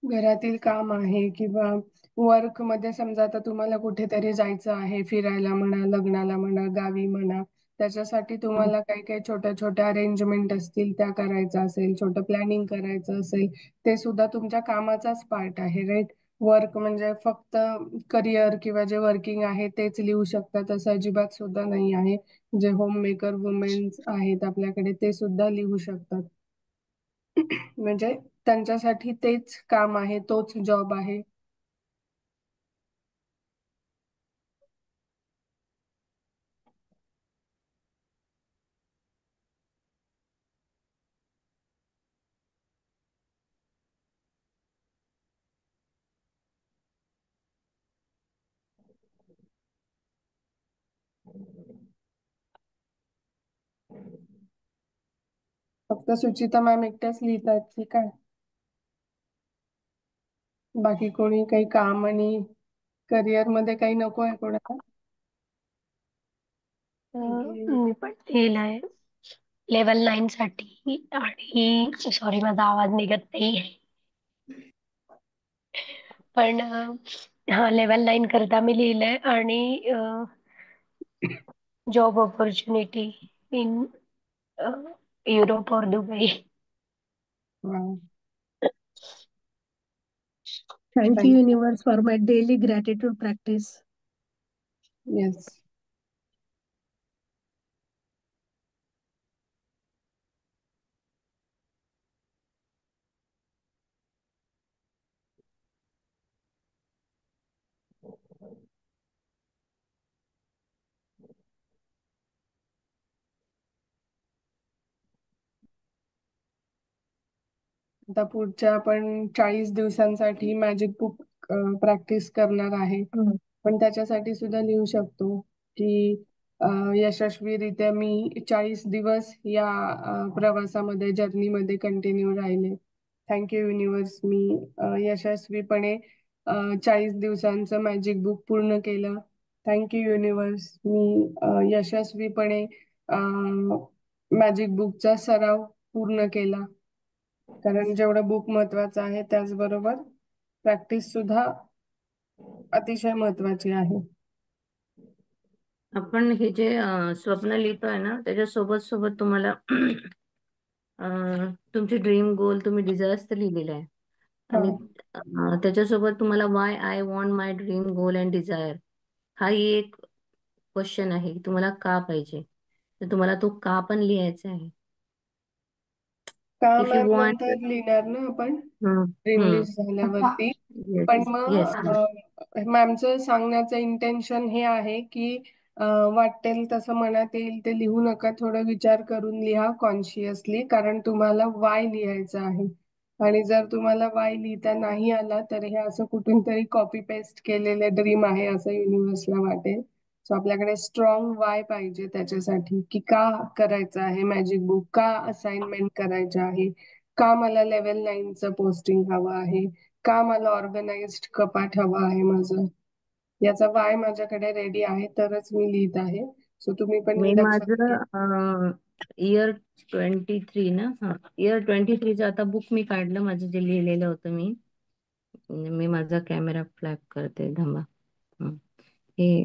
घरातील काम आहे किंवा वर्क मध्ये समजा आता तुम्हाला कुठेतरी जायचं आहे, फिरायला म्हणा, लग्नाला म्हणा, गावी म्हणा, त्याच्यासाठी तुम्हाला काही काही छोट्या छोट्या अरेंजमेंट असतील त्या करायचं असेल, छोटं प्लॅनिंग करायचं असेल, ते सुद्धा तुमच्या कामाचाच पार्ट आहे, राईट. वर्क म्हणजे फक्त करिअर किंवा जे वर्किंग आहे तेच लिहू शकतात असं अजिबात सुद्धा नाही आहे. जे होम मेकर वुमेन्स आहेत आपल्याकडे ते सुद्धा लिहू शकतात. म्हणजे त्यांच्यासाठी तेच काम आहे, तोच जॉब आहे. फक्त सुचिता मॅम एकट्याच लिहित आहेत की काय? बाकी कोणी काही काम आणि करिअर मध्ये काही नको आहे कोणाला? मी पण लिहिलंय लेवल 9 साठी, आणि सॉरी माझा आवाज निघत नाही, पण हा लेवल 9 करता मी लिहिलंय, आणि जॉब ऑपॉर्च्युनिटी इन युरोप और Dubai. Thank you, universe, for my daily gratitude practice. Yes. आता पुढच्या आपण 40 दिवसांसाठी मॅजिक बुक प्रॅक्टिस करणार आहे. पण त्याच्यासाठी सुद्धा लिहू शकतो की यशस्वीरित्या मी 40 दिवस या प्रवासामध्ये जर्नीमध्ये कंटिन्यू राहिले. थँक्यू युनिव्हर्स, मी यशस्वीपणे 40 दिवसांचं मॅजिक बुक पूर्ण केलं. थँक्यू युनिव्हर्स, मी यशस्वीपणे मॅजिक बुकचा सराव पूर्ण केला. कारण जेवढं बुक महत्वाचं आहे त्याचबरोबर प्रॅक्टिस सुद्धा अतिशय महत्वाची आहे. आपण हे जे स्वप्न लिहितोय ना, त्याच्या सोबत सोबत तुम्हाला तुमची ड्रीम गोल, तुम्ही डिझायर्स तर लिहिलेले आहे. आणि त्याच्यासोबत तुम्हाला why I want my dream goal and desire, हाही एक क्वेश्चन आहे की तुम्हाला का पाहिजे, तर तुम्हाला तो का पण लिहायचा आहे. का इफ यू मॅम वॉन्ट. नंतर लिहिणार ना आपण ड्रीम लिस्ट झाल्यावरती. पण येस येस. मग मॅमचं सांगण्याचं इंटेन्शन हे आहे की वाटेल तसं मनात येईल ते लिहू नका, थोडं विचार करून लिहा कॉन्शियसली, कारण तुम्हाला वाय लिहायचं आहे. आणि जर तुम्हाला वाय लिहिता नाही आला तर हे असं कुठून तरी कॉपी पेस्ट केलेले ड्रीम आहे असं युनिव्हर्सला वाटेल. सो आपल्याकडे स्ट्रॉंग वाय पाहिजे त्याच्यासाठी की का करायचं आहे मॅजिक बुक, का असाइनमेंट करायचं आहे, का मला लेवल 9चं पोस्टिंग हवं आहे, का मला ऑर्गनाइज्ड कपाट हवं आहे माझं. याचा वाय माझ्याकडे रेडी आहे तरच मी लिहित आहे. सो तुम्ही पण मी हे लक्षात घ्या. माझं इयर 23 ना, इयर 23चं आता बुक मी काढलं, माझं जे लिहिलेलं होतं मी माझा कॅमेरा फ्लॅप करते, थांबा. हे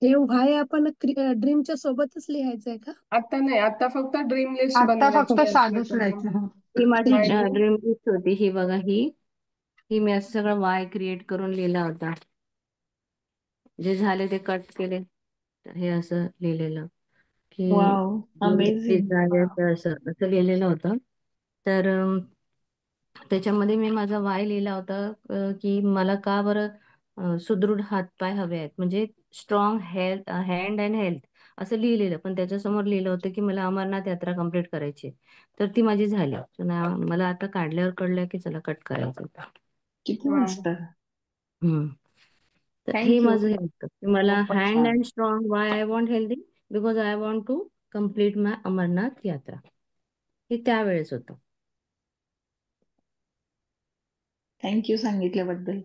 हे व्हाय आपण ड्रीमच्या सोबतच लिहायचंय का? आता नाही, आता फक्त ड्रीम लिस्ट आता फक्त बनवायची असते साधंच तुम्हाला. लिहायचं. हा. ही माझी आणि ड्रीम लिस्ट होती, ही बघा, ही मी असं सगळं वाय क्रिएट करून लिहिला होता. जे झाले ते कट केले, तर हे असं लिहिलेलं की वाव, अमेझिंग. असं असं लिहिलेलं होतं. तर त्याच्यामध्ये मी माझा वाय लिहिला होता की मला का बरं सुदृढ हातपाय हवे आहेत, म्हणजे strong health, hand and health, असं लिहिलेलं. पण त्याच्यासमोर लिहिलं होतं की मला अमरनाथ यात्रा कंप्लीट करायची आहे. तर ती माझी झाली. मला आता काढल्यावर कळलं की चला कट करायचं होतं. किती वा, मस्त. हम्म. तर हे थँक्यू. माझं हे होतं की मला खूपच हँड छान. And strong, why I want healthy, because I want to complete my Amarnath Yatra, हे त्यावेळेस होतं. थँक्यू सांगितल्याबद्दल.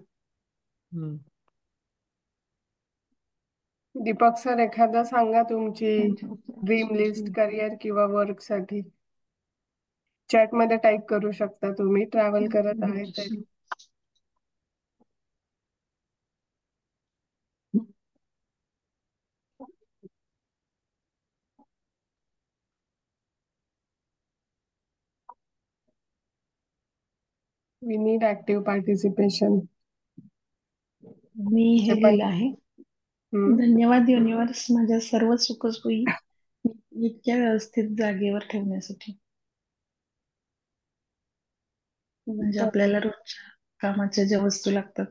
दीपक सर एखादा सांगा तुमची ड्रीम लिस्ट थँक्यू. करिअर किंवा वर्क साठी. चॅट मध्ये टाईप करू शकता तुम्ही, ट्रॅव्हल करत आहे तरी. We need active participation. मी जे हे पण लिहिलं आहे. हम्म. धन्यवाद युनिव्हर्स, माझ्या सर्व सुखसोयी इतक्या व्यवस्थित जागेवर ठेवण्यासाठी. म्हणजे आपल्याला रोजच्या कामाच्या ज्या वस्तू लागतात.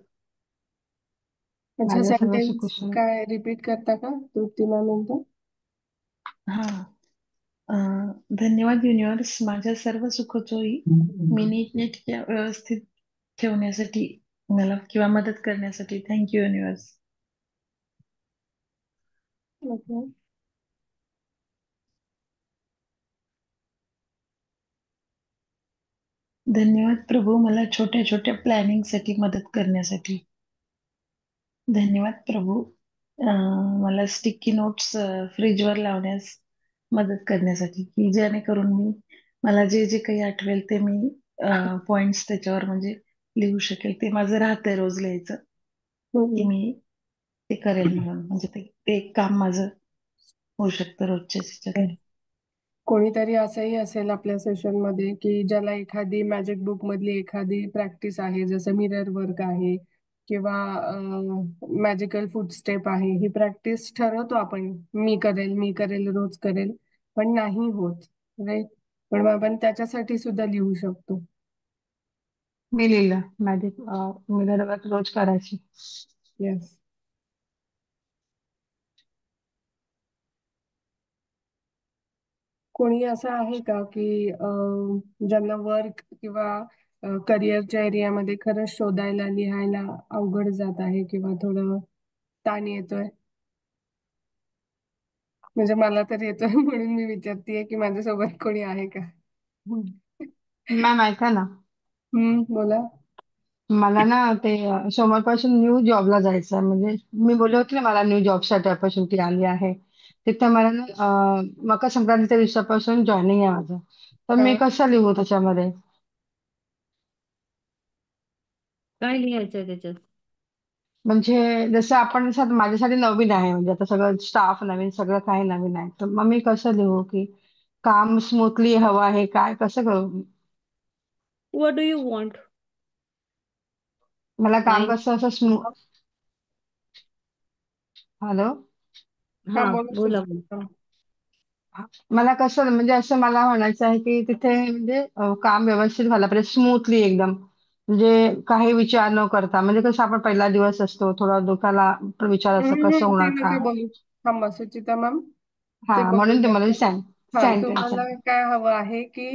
अच्छा, माझ्या सर्व सेंटेन्स सुखसोयी. काय रिपीट करता का तृप्ती मॅम एकदा? हा. धन्यवाद युनिव्हर्स, माझ्या सर्व सुखसोयी मी नीटनेटक्या व्यवस्थित ठेवण्यासाठी मला किंवा मदत करण्यासाठी थँक्यू युनिव्हर्स. ओके. धन्यवाद प्रभू, मला छोट्या छोट्या प्लॅनिंगसाठी मदत करण्यासाठी. धन्यवाद प्रभू, मला स्टिकी नोट्स फ्रीजवर लावण्यास मदत करण्यासाठी, की जेणेकरून मला जे जे काही आठवेल ते मी पॉइंट्स त्याच्यावर म्हणजे लिहू शकेल. ते माझं राहतंय रोज लिहायचं, की मी ते करेल म्हणून, म्हणजे ते एक काम माझं होऊ शकतं रोजच्या ह्याच्यातलं. कोणीतरी असंही असेल आपल्या सेशन मध्ये की ज्याला एखादी मॅजिक बुक मधली एखादी प्रॅक्टिस आहे, जसं मिरर वर्क आहे किंवा मॅजिकल फूड स्टेप आहे. ही प्रॅक्टिस ठरवतो आपण, मी करेल रोज करेल, पण नाही होत, राईट. पण मग आपण त्याच्यासाठी सुद्धा लिहू शकतो. मी लिहिलं मॅजिक मिरर वर्क रोज करायची. येस. कोणी असं आहे का की ज्यांना वर्क किंवा करिअरच्या एरियामध्ये खरंच शोधायला लिहायला अवघड जात आहे किंवा थोडं ताण येतोय? म्हणजे मला तर येतोय म्हणून मी विचारतेय की माझ्यासोबत कोणी आहे का? मॅम ऐका ना, बोला. मला ना ते सोमवारपासून न्यू जॉबला जायचं आहे. म्हणजे मी बोलले होते ना, मला न्यू जॉबसाठी ऑपॉर्च्युनिटी आली आहे. तिथे मला ना मकर संक्रांतीच्या दिवसापासून जॉईनिंग आहे माझं. तर हा मी कसं लिहू त्याच्यामध्ये? काय लिहायचंय त्याच्यात? म्हणजे जसं आपण माझ्यासाठी नवीन आहे, म्हणजे आता सगळं स्टाफ नवीन, सगळं काही नवीन आहे. तर मग मी कसं लिहू की काम स्मूथली हवं आहे, काय कसं करू? What do you want? मला काम नाईन. कसं असं हॅलो. हा, हा, बोलू बोला बोला. शकता. मला कसं म्हणजे असं मला म्हणायचं आहे की तिथे म्हणजे काम व्यवस्थित व्हायला पाहिजे, स्मूथली एकदम. म्हणजे काही विचार न करता, म्हणजे कसं आपण पहिला दिवस असतो, थोडा डोक्याला विचार असतो कसं ते होणार नका काम. बोलू. थांबा सुचिता मॅम, हा, ते बोलू म्हणून ते मला नका. हा, सेंटेन्स तुम्हाला आहे काय हवं आहे की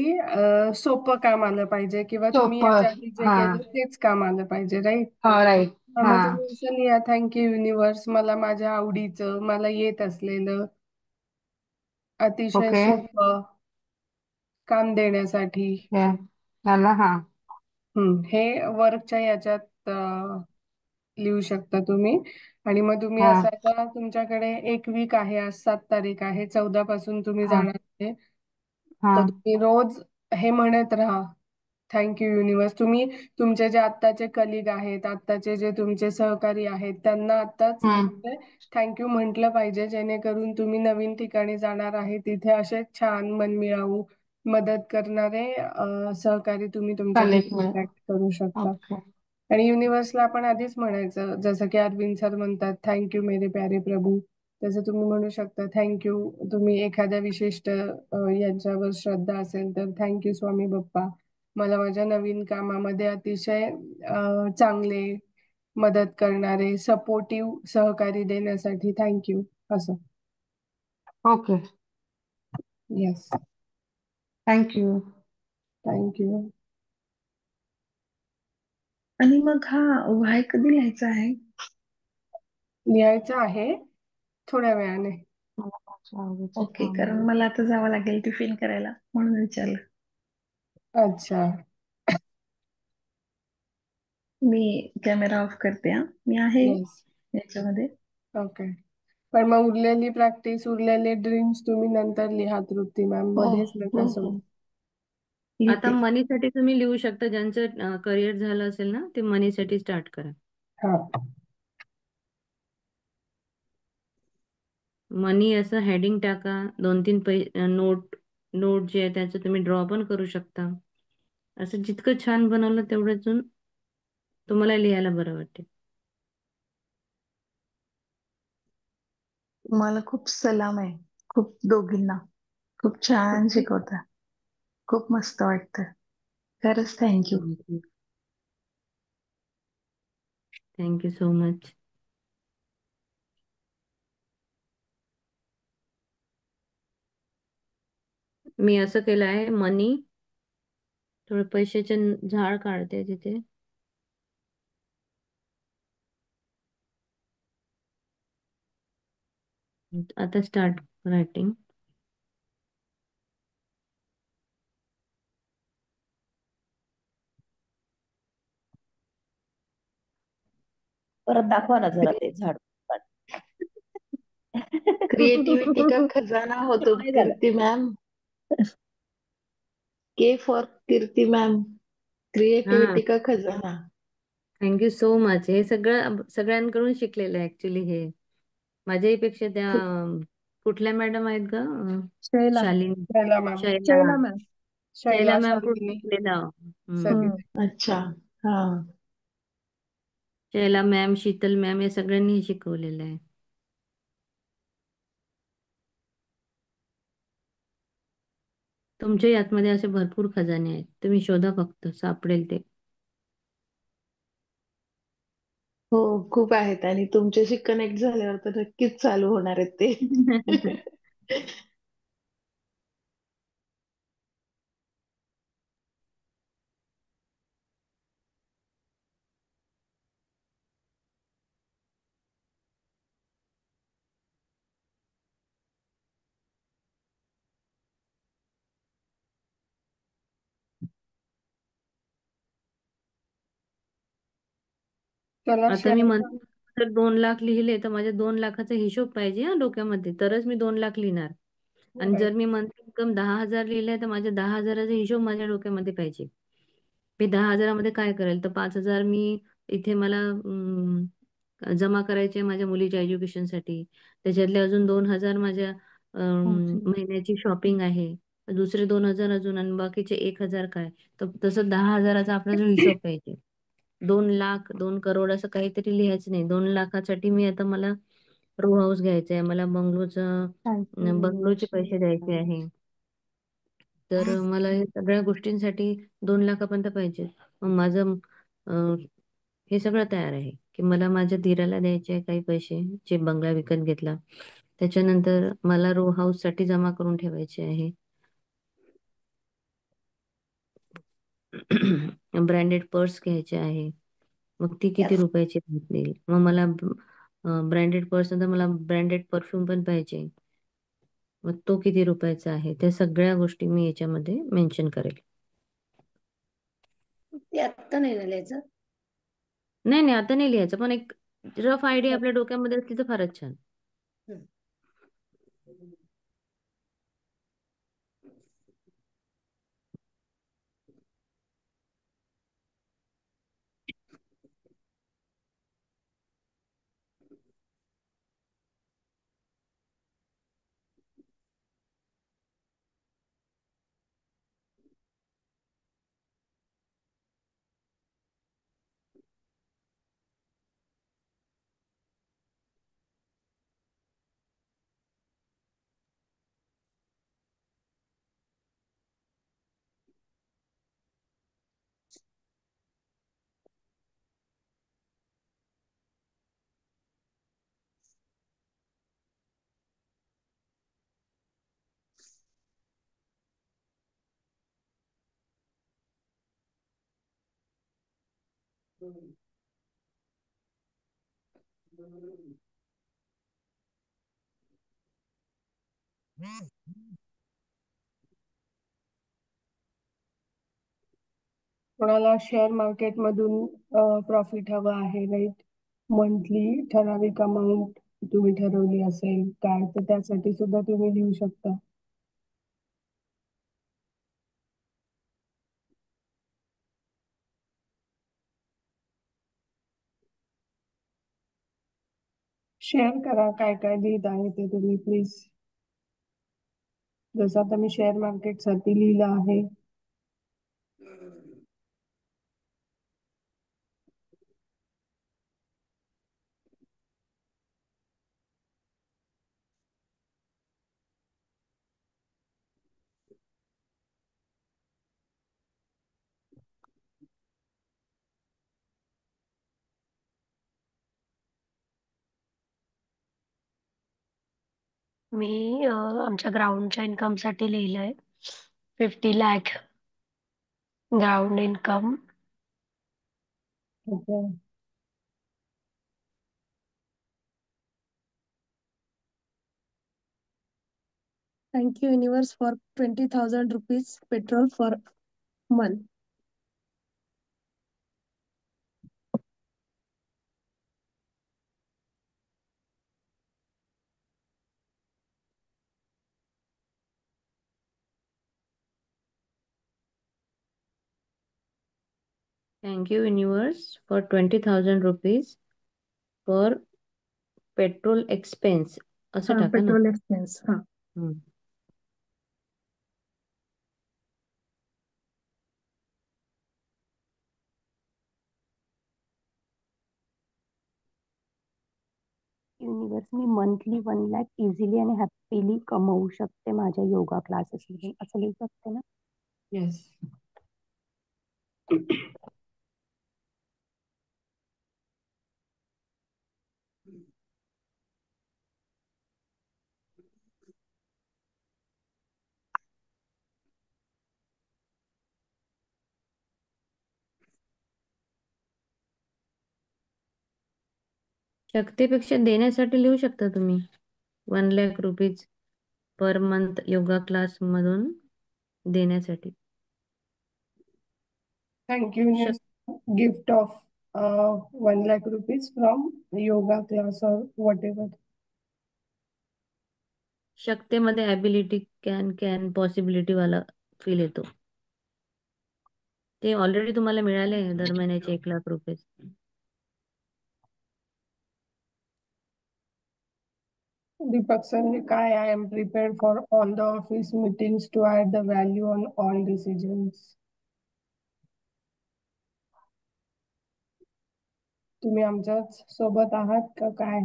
सोपं काम आलं पाहिजे किंवा तुम्ही सोपं. याच्या आधी जे हा, केलं तेच काम आलं पाहिजे, राईट? राईट. हा, मग तुम्ही असं लिहा, थँक्यू युनिव्हर्स, मला माझ्या आवडीचं, मला येत असलेलं अतिशय ओके. सोपं काम देण्यासाठी. झालं. हा, हे वर्कच्या याच्यात लिहू शकता तुम्ही. आणि मग तुम्ही हा, असं आता तुमच्याकडे एक वीक आहे, आज 7 तारीख आहे, 14 पासून तुम्ही हा, जाणार आहे. हा. तर तुम्ही रोज हे म्हणत राहा, थँक्यू युनिव्हर्स. तुम्ही तुमचे जे आत्ताचे कलिग आहेत, आत्ताचे जे तुमचे सहकारी आहेत, त्यांना आत्ताच हम्म. थँक्यू म्हटलं पाहिजे, जेणेकरून तुम्ही नवीन ठिकाणी जाणार आहे तिथे असे छान मनमिळावू मदत करणारे सहकारी तुम्ही तुमच्याकडे कलेक्ट मिळेल. कॉन्टॅक्ट करू शकता. ओके. आणि युनिव्हर्सला आपण आधीच म्हणायचं, जसं की अरविंद सर म्हणतात, थँक्यू मेरे प्यारे प्रभू. तसं तुम्ही म्हणू शकता, थँक्यू. तुम्ही एखाद्या विशिष्ट यांच्यावर श्रद्धा असेल तर थँक्यू स्वामी बाप्पा, मला माझ्या नवीन कामामध्ये अतिशय चांगले मदत करणारे सपोर्टिव्ह सहकारी देण्यासाठी थँक्यू, असं. ओके. Yes, thank you. थँक्यू. आणि मग हा व्हाय कधी लिहायचा आहे? लिहायचं आहे थोड्या वेळाने. ओके, कारण मला आता जावं लागेल टिफिन करायला, म्हणून विचारलं. अच्छा, मी कॅमेरा ऑफ करते. हा, मी आहे येस, याच्यामध्ये. ओके. पण मग उरलेली प्रॅक्टिस, उरलेले ड्रीम्स तुम्ही नंतर लिहा तृप्ती मॅम, हो, मध्येच नका हो, सोडू. हो. आता लिहिते. मनीसाठी तुम्ही लिहू शकता, ज्यांचं करिअर झालं असेल ना, ते मनीसाठी स्टार्ट करा. हा, मनी असं हेडिंग टाका, 2-3 नोट नोट जे आहे त्याचं तुम्ही ड्रॉ पण करू शकता. असं जितकं छान बनवलं तेवढं तुम्हाला लिहायला बरं वाटेल. तुम्हाला खूप सलाम आहे, खूप दोघींना. खूप छान शिकवता, खूप मस्त वाटतं. खरंच थँक्यू. Thank you so much. मी असं केलं आहे, मनी थोडं पैशाचे झाड काढते तिथे. आता स्टार्ट रायटिंग. परत दाखवा ना जरा ते झाड. क्रिएटिव्हिटी का खजाना हो तुम नाही झालं. Kirti ma'am. K for Kirti ma'am, हा, क्रिएटिव्हिटी का खजाना. Thank you so much. हे सगळं सगळ्यांकडून शिकलेलं आहे ऍक्च्युली. हे माझ्याही पेक्षा त्या खूप कुठल्या मॅडम आहेत ग? Shaila Shalini, Shaila ma'am, Shaila Shaila ma'am. Shaila Shaila, ma'am कडून शालिनी, शिकलेलं. सगळे. अच्छा. हा, शैला मॅम, शीतल मॅम या सगळ्यांनी शिकवलेलं आहे. तुमच्या यातमध्ये असे भरपूर खजाने आहेत, तुम्ही शोधा, फक्त सापडेल ते. हो, खूप आहेत आणि तुमच्याशी कनेक्ट झाल्यावर तर नक्कीच चालू होणार आहेत ते. त्याला आता मी शेअर जर 2 लाख लिहिले तर माझ्या 2 लाखाचा हिशोब पाहिजे हा डोक्यामध्ये, तरच मी 2 लाख लिहिणार. आणि जर मी मंथली इन्कम 10,000 लिहिलंय तर माझ्या 10,000चा हिशोब माझ्या डोक्यामध्ये पाहिजे. मी 10,000मध्ये काय करेल, तर 5,000 मी इथे मला जमा करायचे माझ्या मुलीच्या एज्युकेशनसाठी. त्याच्यातले अजून 2,000 माझ्या महिन्याची शॉपिंग आहे. दुसरे 2,000 अजून, आणि बाकीचे 1,000 काय. तर तसं 10,000चा आपला जो हिशोब पाहिजे. 2 लाख 2 करोड असं काहीतरी लिहायचं नाही. 2 लाखासाठी मी आता मला रो हाऊस घ्यायचा आहे, मला बंगलोचे पैसे द्यायचे आहे. तर मला हे सगळ्या गोष्टींसाठी 2 लाखापर्यंत पाहिजे. मग माझं हे सगळं तयार आहे की मला माझ्या धीराला द्यायचे आहे काही पैसे, जे बंगला विकत घेतला. त्याच्यानंतर मला रो हाऊस साठी जमा करून ठेवायचे आहे. ब्रँडेड पर्स घ्यायचे आहे. मग ती किती रुपयाची भेटेल. मग मला ब्रँडेड पर्स नंतर मला ब्रँडेड परफ्यूम पण पाहिजे. मग तो किती रुपयाचा आहे. त्या सगळ्या गोष्टी मी याच्यामध्ये मेन्शन करेल. ते आत्ता नाही ना लिहायचं. नाही नाही, आता नाही लिहायचं, पण एक रफ आयडिया आपल्या डोक्यामध्ये असली तर फारच छान. कोणाला शेअर मार्केट मधून प्रॉफिट हवं आहे, राईट? मंथली ठराविक अमाऊंट तुम्ही ठरवली असेल काय, तर त्यासाठी सुद्धा तुम्ही लिहू शकता. शेअर करा काय काय लिहित आहे ते तुम्ही प्लीज. जसं आता मी शेअर मार्केट साठी लिहिलं आहे. मी आमच्या ग्राउंडच्या इन्कम साठी लिहिलंय 50 lakh ground income. Okay. Thank you, universe, for 20,000 rupees petrol for month. Thank you, universe, for 20,000 rupees for petrol expense. असं टाका ना. Petrol expense. युनिवर्स, मी मंथली 1 लाख इझिली आणि हॅपीली कमवू शकते माझ्या योगा क्लासेस मधून, असं लिहू शकते ना? येस. शक्तीपेक्षा देण्यासाठी लिहू शकता तुम्ही 1 lakh rupees per month yoga class मधून देण्यासाठी. Thank you gift of 1 lakh rupees from yoga class or whatever. शक्तीमध्ये ॲबिलिटी कॅन कॅन पॉसिबिलिटी वाला फील येतो. ते ऑलरेडी तुम्हाला मिळाले दर महिन्याचे 1 लाख रुपये. Deepak sir, काय I am prepared for all the office meetings to add the value on all decisions. तुम्ही आमच्याच सोबत आहात का काय?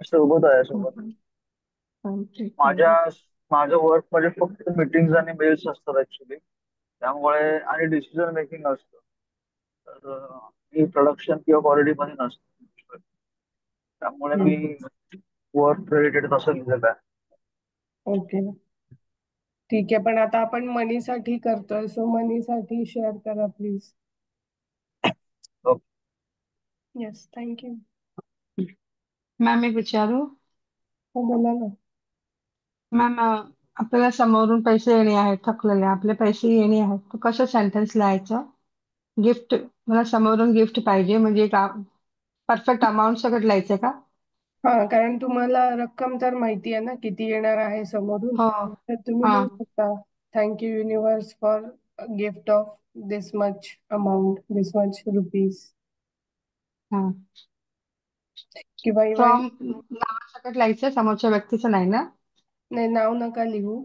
सोबत आहे सोबत. माझं वर्क मध्ये फक्त मीटिंग्स आणि मेल्स असतात ऍक्च्युली. त्यामुळे आणि डिसिजन मेकिंग असतं. तर मी प्रोडक्शन किंवा क्वालिटी मध्ये नसतो. त्यामुळे मी वर्क रिलेटेड तसं लिहिलेलं आहे. ओके, ठीक आहे. पण आता आपण मनीसाठी करतोय, सो मनीसाठी शेअर करा प्लीज. Yes, thank you. मॅम एक विचारू? हो, बोला ना. मॅम आपल्याला समोरून पैसे येणे आहेत, थकलेले आपले पैसे येणे आहेत, तर कसं सेंटेन्स लिहायचं? गिफ्ट, मला समोरून गिफ्ट पाहिजे म्हणजे परफेक्ट अमाऊंट सगळं लिहायचं का? हा, कारण तुम्हाला रक्कम तर माहिती आहे ना किती येणार आहे समोरून, हो. तर तुम्ही लिहू शकता thank you universe for gift of this much amount, this much rupees. किंवा इव्हन फ्रॉम नावासकट लिहायचं, समोरच्या व्यक्तीचं नाही ना? नाही, नाव नका लिहू.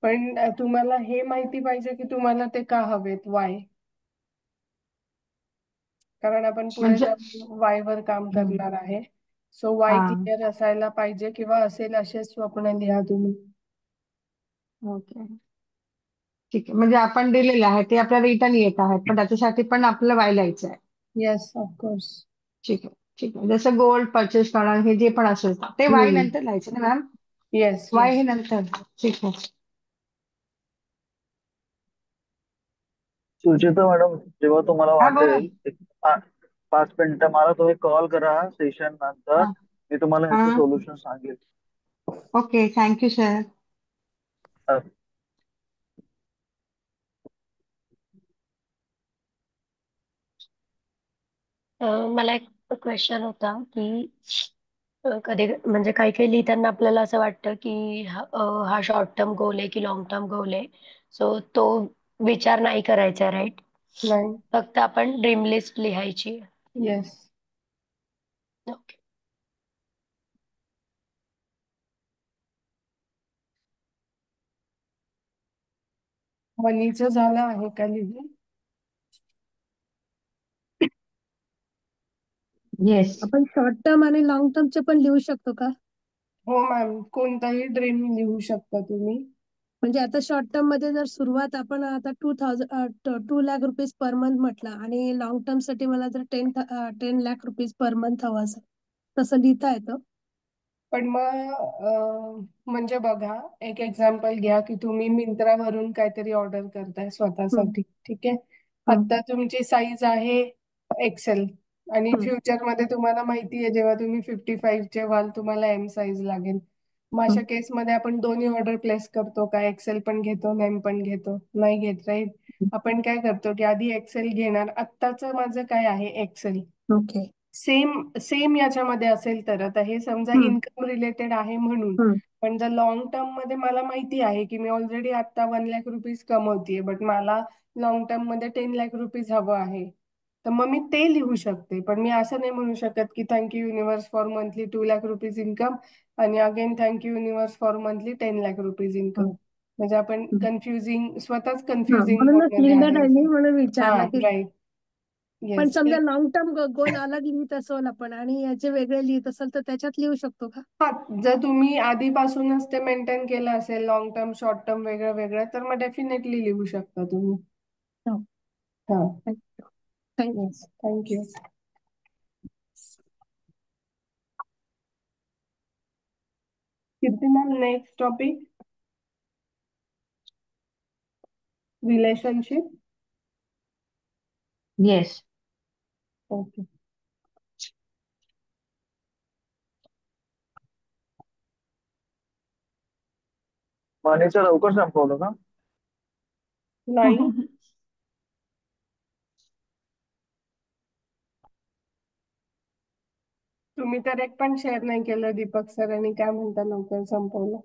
पण तुम्हाला हे माहिती पाहिजे की तुम्हाला ते का हवेत, वाय. कारण आपण पुढे जाऊन वाय वर काम करणार आहे. सो वाय क्लिअर असायला पाहिजे किंवा असेल असे स्वप्न लिहा तुम्ही. ओके, ठीक आहे. म्हणजे आपण दिलेले आहे ते आपल्याला रिटर्न येत आहेत, पण त्याच्यासाठी पण आपल्याला वाय लिहायचं आहे. Yes, of course. ठीक आहे, ठीक आहे. जसं गोल्ड परचेस करणं हे जे पण असेल ते वाय नंतर लिहायचं ना मॅम? येस, वाय हे नंतर. ठीक आहे. सुचिता मॅडम, जेव्हा तुम्हाला हा, बोला. वाटेल 5 मिनिटं मला तुम्ही कॉल करा सेशन नंतर. मी तुम्हाला ह्याचं सोल्युशन सांगेल. Okay, thank you sir. मला एक क्वेश्चन होता की कधी म्हणजे काही काही लिहिताना आपल्याला असं वाटतं की हा शॉर्ट टर्म गोल आहे की लॉंग टर्म गोल आहे, सो तो विचार नाही करायचा, राईट? नाही. फक्त आपण ड्रीम लिस्ट लिहायची. येस. ओके. मनीचं झालं आहे का लिहून? येस. आपण शॉर्ट टर्म आणि लॉंग टर्मचे पण लिहू शकतो का? हो मॅम, कोणताही ड्रीम लिहू शकता तुम्ही. म्हणजे आता शॉर्ट टर्म मध्ये जर सुरुवात आपण आता 2 लाख रुपीज पर मंथ म्हटलं आणि लॉंग टर्म साठी मला जर 10 लाख रुपीज पर मंथ हवं असेल, तसं लिहिता येतं? पण मग म्हणजे बघा, एक एक्झाम्पल घ्या की तुम्ही मिंत्रावरून काहीतरी ऑर्डर करताय स्वतःसाठी, ठीक आहे. आता तुमची साईज आहे एक्सेल आणि फ्युचर मध्ये तुम्हाला माहिती आहे जेव्हा तुम्ही 55 चे व्हाल तुम्हाला एम साईज लागेल. मग अशा केसमध्ये आपण दोन्ही ऑर्डर प्लेस करतो का? एक्सेल पण घेतो आणि एम पण घेतो? नाही घेत, राईट? आपण काय करतो की आधी एक्सेल घेणार. आत्ताच माझं काय आहे, एक्सेल. ओके. सेम सेम याच्यामध्ये असेल तर आता हे समजा इन्कम रिलेटेड आहे म्हणून. पण जर लॉंग टर्म मध्ये मला माहिती आहे की मी ऑलरेडी आता 1 लाख रुपीज कमवतीये, बट मला लॉंग टर्म मध्ये 10 लाख रुपीज हवं आहे, तर मग मी ते लिहू शकते. पण मी असं नाही म्हणू शकत की thank you universe for monthly 2 lakh rupees income आणि again thank you universe for monthly 10 lakh rupees income. म्हणजे आपण कन्फ्युजिंग, स्वतःच कन्फ्युजिंग मोड म्हणूनच मध्ये लिहिलं आहे. नाही म्हणून हा, विचारलं की. राईट. पण येस. समजा लॉंग टर्म गोल अलग लिहित असेल आपण आणि याचे वेगळे लिहित असेल तर त्याच्यात लिहू शकतो का? हा, जर तुम्ही आधीपासूनच ते मेंटेन केलं असेल लॉंग टर्म शॉर्ट टर्म वेगळं वेगळं, तर मग डेफिनेटली लिहू शकता तुम्ही. हा, yes, thank you. Kirti ma'am, next topic, relationship. Yes. Okay. मनीचं लवकर संपवलं का? नाही. तुम्ही तर एक पण शेअर नाही केलं दीपक सरांनी, काय म्हणता लवकर संपवलं.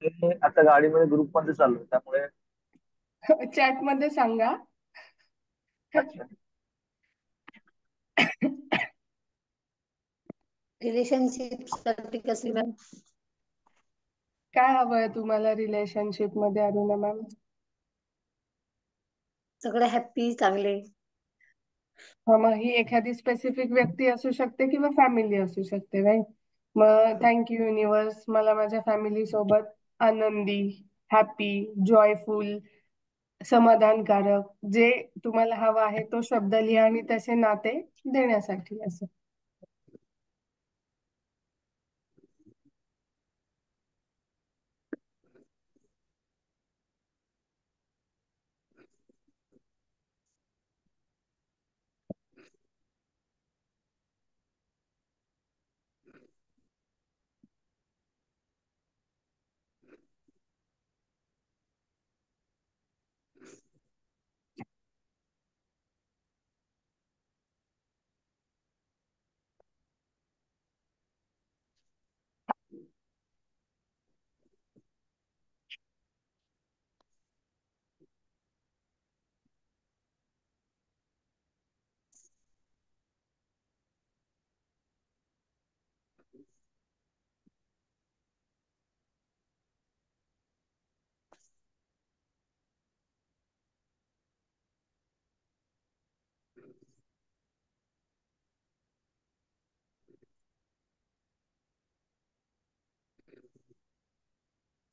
ते आता गाडीमध्ये ग्रुप मध्ये चालू त्यामुळे. चॅट मध्ये सांगा. अच्छा. रिलेशनशिप साठी कसली मॅम? काय हवंय तुम्हाला रिलेशनशिप मध्ये अरुणा मॅम? सगळे हॅप्पी, चांगले. मग ही एखादी स्पेसिफिक व्यक्ती असू शकते किंवा फॅमिली असू शकते, राईट? मग थँक्यू युनिवर्स, मला माझ्या फॅमिली सोबत आनंदी, हॅपी, जॉयफुल, समाधानकारक, जे तुम्हाला हवा आहे तो शब्द लिहा आणि तसे नाते देण्यासाठी असं.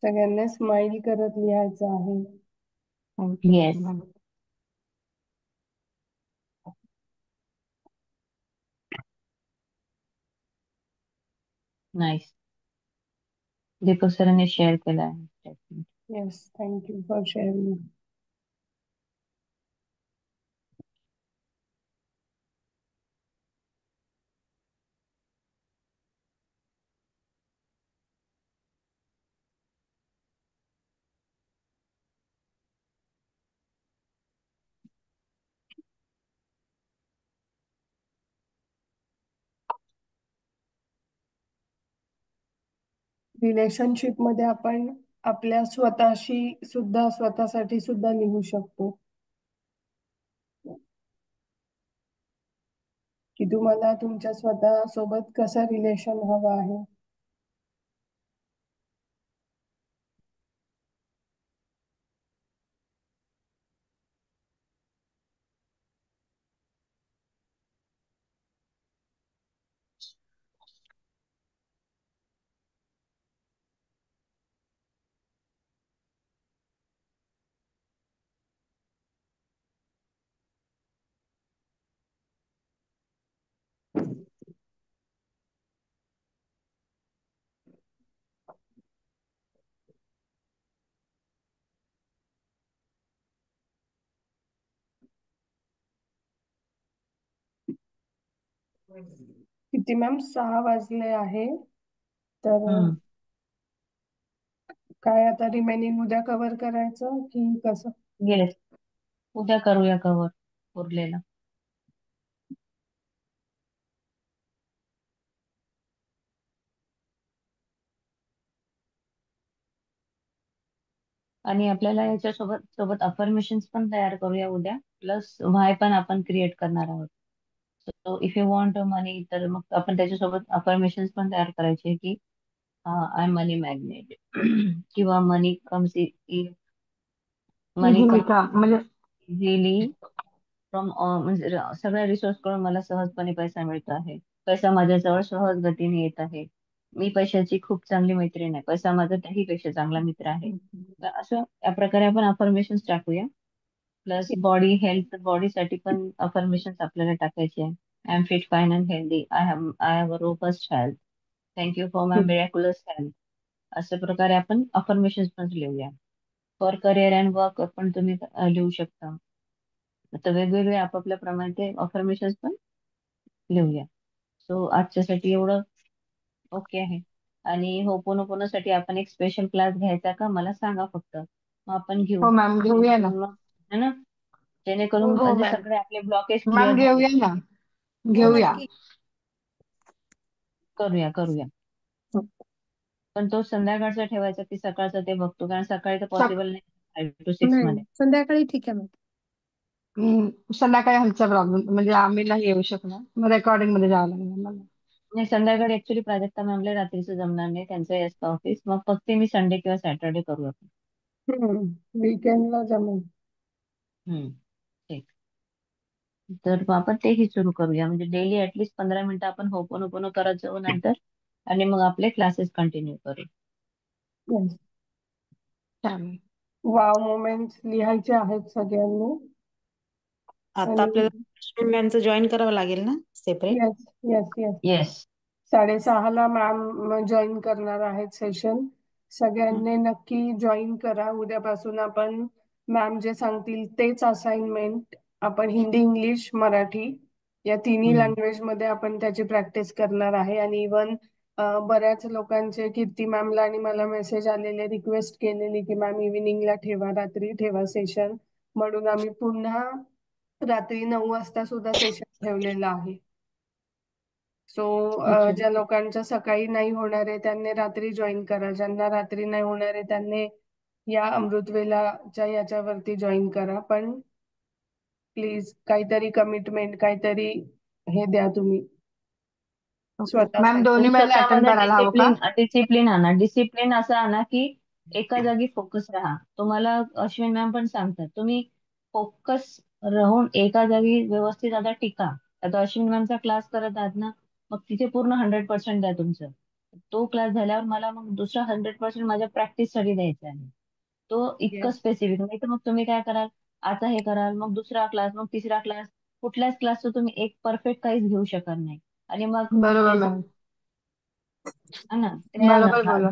सगळ्यांना स्माइल करत लिहायचं आहे. येस. नाईस. दीपक सरांनी शेअर केला आहे. Yes, thank you for sharing. Relationship मध्ये आपण आपल्या स्वतःसाठी सुद्धा लिहू शकतो की तुम्हाला तुमच्या स्वतः सोबत कसं रिलेशन हवं आहे. किती मॅम? 6 वाजले आहे. तर काय आता रिमेनिंग उद्या कव्हर करायचं की कसं? येस, उद्या करूया कव्हर उरलेला. आणि आपल्याला याच्या सोबत अफर्मेशन्स पण तयार करूया उद्या, प्लस व्हाय पण आपण क्रिएट करणार आहोत. सो इफ यू वॉन्ट मनी, तर मग आपण त्याच्यासोबत अफर्मेशन्स पण तयार करायचे की आय एम मनी मॅग्नेट किंवा मनी कम्स मनी भूमिका म्हणजे इझिली फ्रॉम, म्हणजे सगळ्या रिसोर्स कडून मला सहजपणे पैसा मिळत आहे. पैसा माझ्याजवळ सहज गतीने येत आहे. मी पैशाची खूप चांगली मैत्रीण आहे. पैसा माझा त्याहीपेक्षा चांगला मित्र आहे. तर असं या प्रकारे आपण अफर्मेशन्स टाकूया. प्लस बॉडी हेल्थ, बॉडीसाठी पण अफर्मेशन्स आपल्याला टाकायचे आहे. I am fit, fine and healthy. I have a robust health. Thank you for my miraculous health. अशा प्रकारे आपण अफर्मेशन्स पण लिहूया. फॉर करिअर अँड वर्क पण तुम्ही लिहू शकता. आता वेगवेगळे आपापल्या प्रमाणे ते अफर्मेशन्स पण लिहूया. सो आजच्यासाठी एवढं ओके आहे. आणि होपोनोपोनोसाठी आपण एक स्पेशल क्लास घ्यायचा का, मला सांगा फक्त. मग आपण घेऊ हो मॅम, घेऊया ना. जेणेकरून मग है ना, हो जेणेकरून हो म्हणजे मॅम. सगळे आपले ब्लॉकेज मॅम क्लिअर होतील. घेऊया ना, हो घेऊया. नक्की. करूया करूया. पण तो संध्याकाळचा ठेवायचा की सकाळचा ते बघतो, कारण सकाळी तर सक पॉसिबल नाही 5 to 6 नाही मध्ये. संध्याकाळी ठीक आहे मॅम. संध्याकाळी आमचा प्रॉब्लेम म्हणजे आम्ही नाही येऊ शकणार, मग रेकॉर्डिंग मध्ये जावं लागणार मला. नाही, संध्याकाळी ऍक्च्युली प्राजक्ता मॅमला रात्रीचं जमणार नाही, त्यांचंही असतं ऑफिस. मग फक्त मी संडे किंवा सॅटर्डे करू आपण. वीकेंडला जमेल. ठीक. तर मग आपण तेही सुरू करूया, म्हणजे डेली ऍटलीस्ट 15 मिनिटं आपण होपोनोपोनो करत जाऊ नंतर, आणि मग आपले क्लासेस कंटिन्यू करू. येस. चालेल. वाव मोमेंट्स लिहायचे आहेत सगळ्यांनी. आता आणि आपल्याला मॅमचं जॉईन करावं लागेल ना separate? Yes yes yes yes. 6:30ला मॅम जॉईन करणार आहेत सेशन. सगळ्यांनी नक्की जॉईन करा. उद्यापासून आपण मॅम जे सांगतील तेच असाइनमेंट आपण हिंदी, इंग्लिश, मराठी या तिन्ही लँग्वेज मध्ये आपण त्याची प्रॅक्टिस करणार आहे. आणि इवन बऱ्याच लोकांचे कीर्ती मॅमला आणि मला मेसेज आलेले, रिक्वेस्ट केलेली की मॅम इव्हिनिंगला ठेवा, रात्री ठेवा सेशन, म्हणून आम्ही पुन्हा रात्री 9 वाजता सुद्धा सेशन ठेवलेलं आहे. So okay. ज्या लोकांच्या सकाळी नाही होणार आहे त्यांनी रात्री जॉईन करा, ज्यांना रात्री नाही होणार आहे त्यांनी या अमृतवेलाच्या याच्यावरती जॉईन करा. पण प्लीज काहीतरी कमिटमेंट, काहीतरी हे द्या तुम्ही मॅम स्वतःसाठी. दोन्ही आणि वेळेला अटेंड स्वतःमध्ये करायला हवं का? डिसिप्लिन आणा. डिसिप्लिन असं आणा की एका जागी फोकस राहा. तुम्हाला अश्विन मॅम पण सांगतात, तुम्ही फोकस राहून एका जागी व्यवस्थित आता टिका. आता अश्विन मॅमचा क्लास करत आहात ना, मग तिथे पूर्ण 100% द्या तुमचं. तो क्लास झाल्यावर मला मग दुसरा 100% माझ्या प्रॅक्टिससाठी द्यायचा आहे. तो इतकं येस स्पेसिफिक नाही तर मग तुम्ही काय कराल, आता हे कराल, मग दुसरा क्लास, मग तिसरा क्लास. कुठल्याच क्लासचं तुम्ही एक परफेक्ट काहीच घेऊ शकत नाही. आणि मग बरोबर ते मॅम, है ना, ते बरोबर बोला.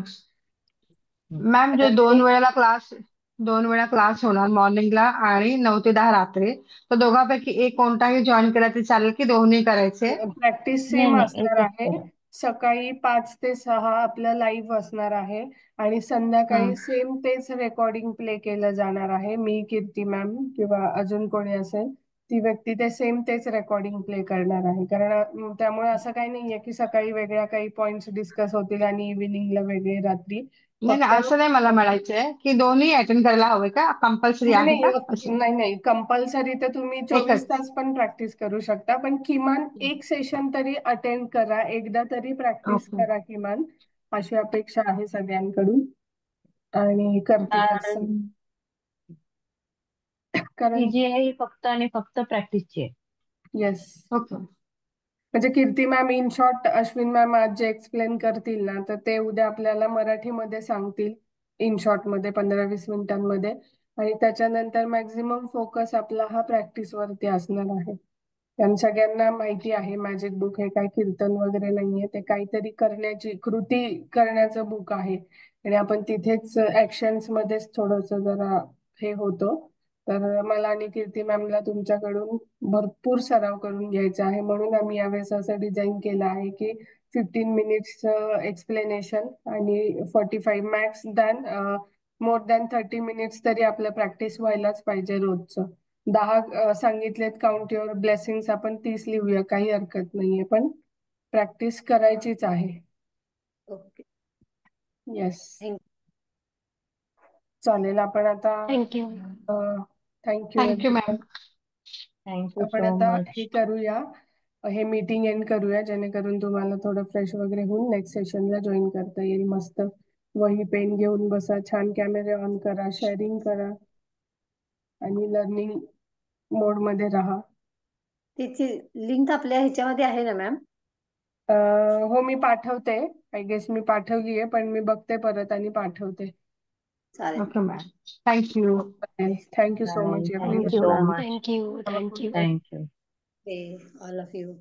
मॅम जे आता दोन वेळा क्लास होणार मॉर्निंगला आणि 9 ते 10 रात्री, तर दोघांपैकी एक कोणताही जॉईन केला तरी चालेल की दोन्ही करायचे? प्रॅक्टिस नाही सेम नाही, असणार एकच आहे. करा. सकाळी 5 ते 6 आपलं लाईव्ह असणार आहे आणि संध्याकाळी सेम तेच रेकॉर्डिंग प्ले केलं जाणार आहे. मी, कीर्ती मॅम किंवा अजून कोणी असेल ती व्यक्ती ते सेम तेच रेकॉर्डिंग प्ले करणार आहे. कारण त्यामुळे असं काही नाहीये की सकाळी वेगळ्या काही पॉइंट्स डिस्कस होतील आणि इव्हिनिंगला वेगळे रात्री. नाही फक्त नाही, असं नाही मला म्हणायचंय की दोन्ही अटेंड करायला हवे का, कंपल्सरी नाही आहे का नाही असं? नाही नाही कंपल्सरी तर तुम्ही 24 एकच. तास पण प्रॅक्टिस करू शकता, पण किमान एक सेशन तरी अटेंड करा, एकदा तरी प्रॅक्टिस ओके. करा किमान, अशी अपेक्षा आहे सगळ्यांकडून. आणि करतीलच कारण ही कारण जी आहे ही फक्त आणि फक्त प्रॅक्टिसची आहे. Yes, okay. म्हणजे Kirti ma'am in short Ashwin ma'am आज जे एक्सप्लेन करतील ना, तर ते उद्या आपल्याला मराठीमध्ये सांगतील इन शॉर्ट मध्ये 15-20 मिनिटांमध्ये. आणि त्याच्यानंतर मॅक्झिमम फोकस आपला हा प्रॅक्टिस वरती असणार आहे. कारण सगळ्यांना माहिती आहे मॅजिक बुक हे काही कीर्तन वगैरे नाहीये, ते काहीतरी करण्याची कृती करण्याचं बुक आहे. आणि आपण तिथेच ऍक्शन्स मध्येच थोडस जरा हे होतो. तर मला आणि कीर्ती मॅमला तुमच्याकडून भरपूर सराव करून घ्यायचा आहे, म्हणून आम्ही यावेळेस असं डिझाईन केलं आहे की 15 मिनिट्स एक्सप्लेनेशन आणि 45 max than more than 30 minutes तरी आपलं प्रॅक्टिस व्हायलाच पाहिजे रोजचं. 10 सांगितलेत काउंट युअर ब्लेसिंग्स, आपण 30 लिहूया, काही हरकत नाहीये, पण प्रॅक्टिस करायचीच आहे. Okay, yes, thank you. चालेल. आपण आता thank you. Thank you thank you everyone. Ma'am. Thank you आपण सो आता हे मच. करूया, हे मीटिंग एंड करूया, जेणेकरून तुम्हाला थोडं फ्रेश वगैरे होऊन नेक्स्ट सेशनला जॉईन करता येईल. मस्त वही पेन घेऊन बसा, छान कॅमेरे ऑन करा, शेअरिंग करा आणि लर्निंग मोड मध्ये राहा. तिची लिंक आपल्या ह्याच्यामध्ये आहे ना मॅम? हो, मी पाठवते. आय गेस मी पाठवली आहे, पण मी बघते परत आणि पाठवते. चालेल. Okay ma'am, thank you. Thank you so bye. Much thank you thank you everyone. So ma'am. Much. Thank you. Have a thank you. good day. Thank you. All of you.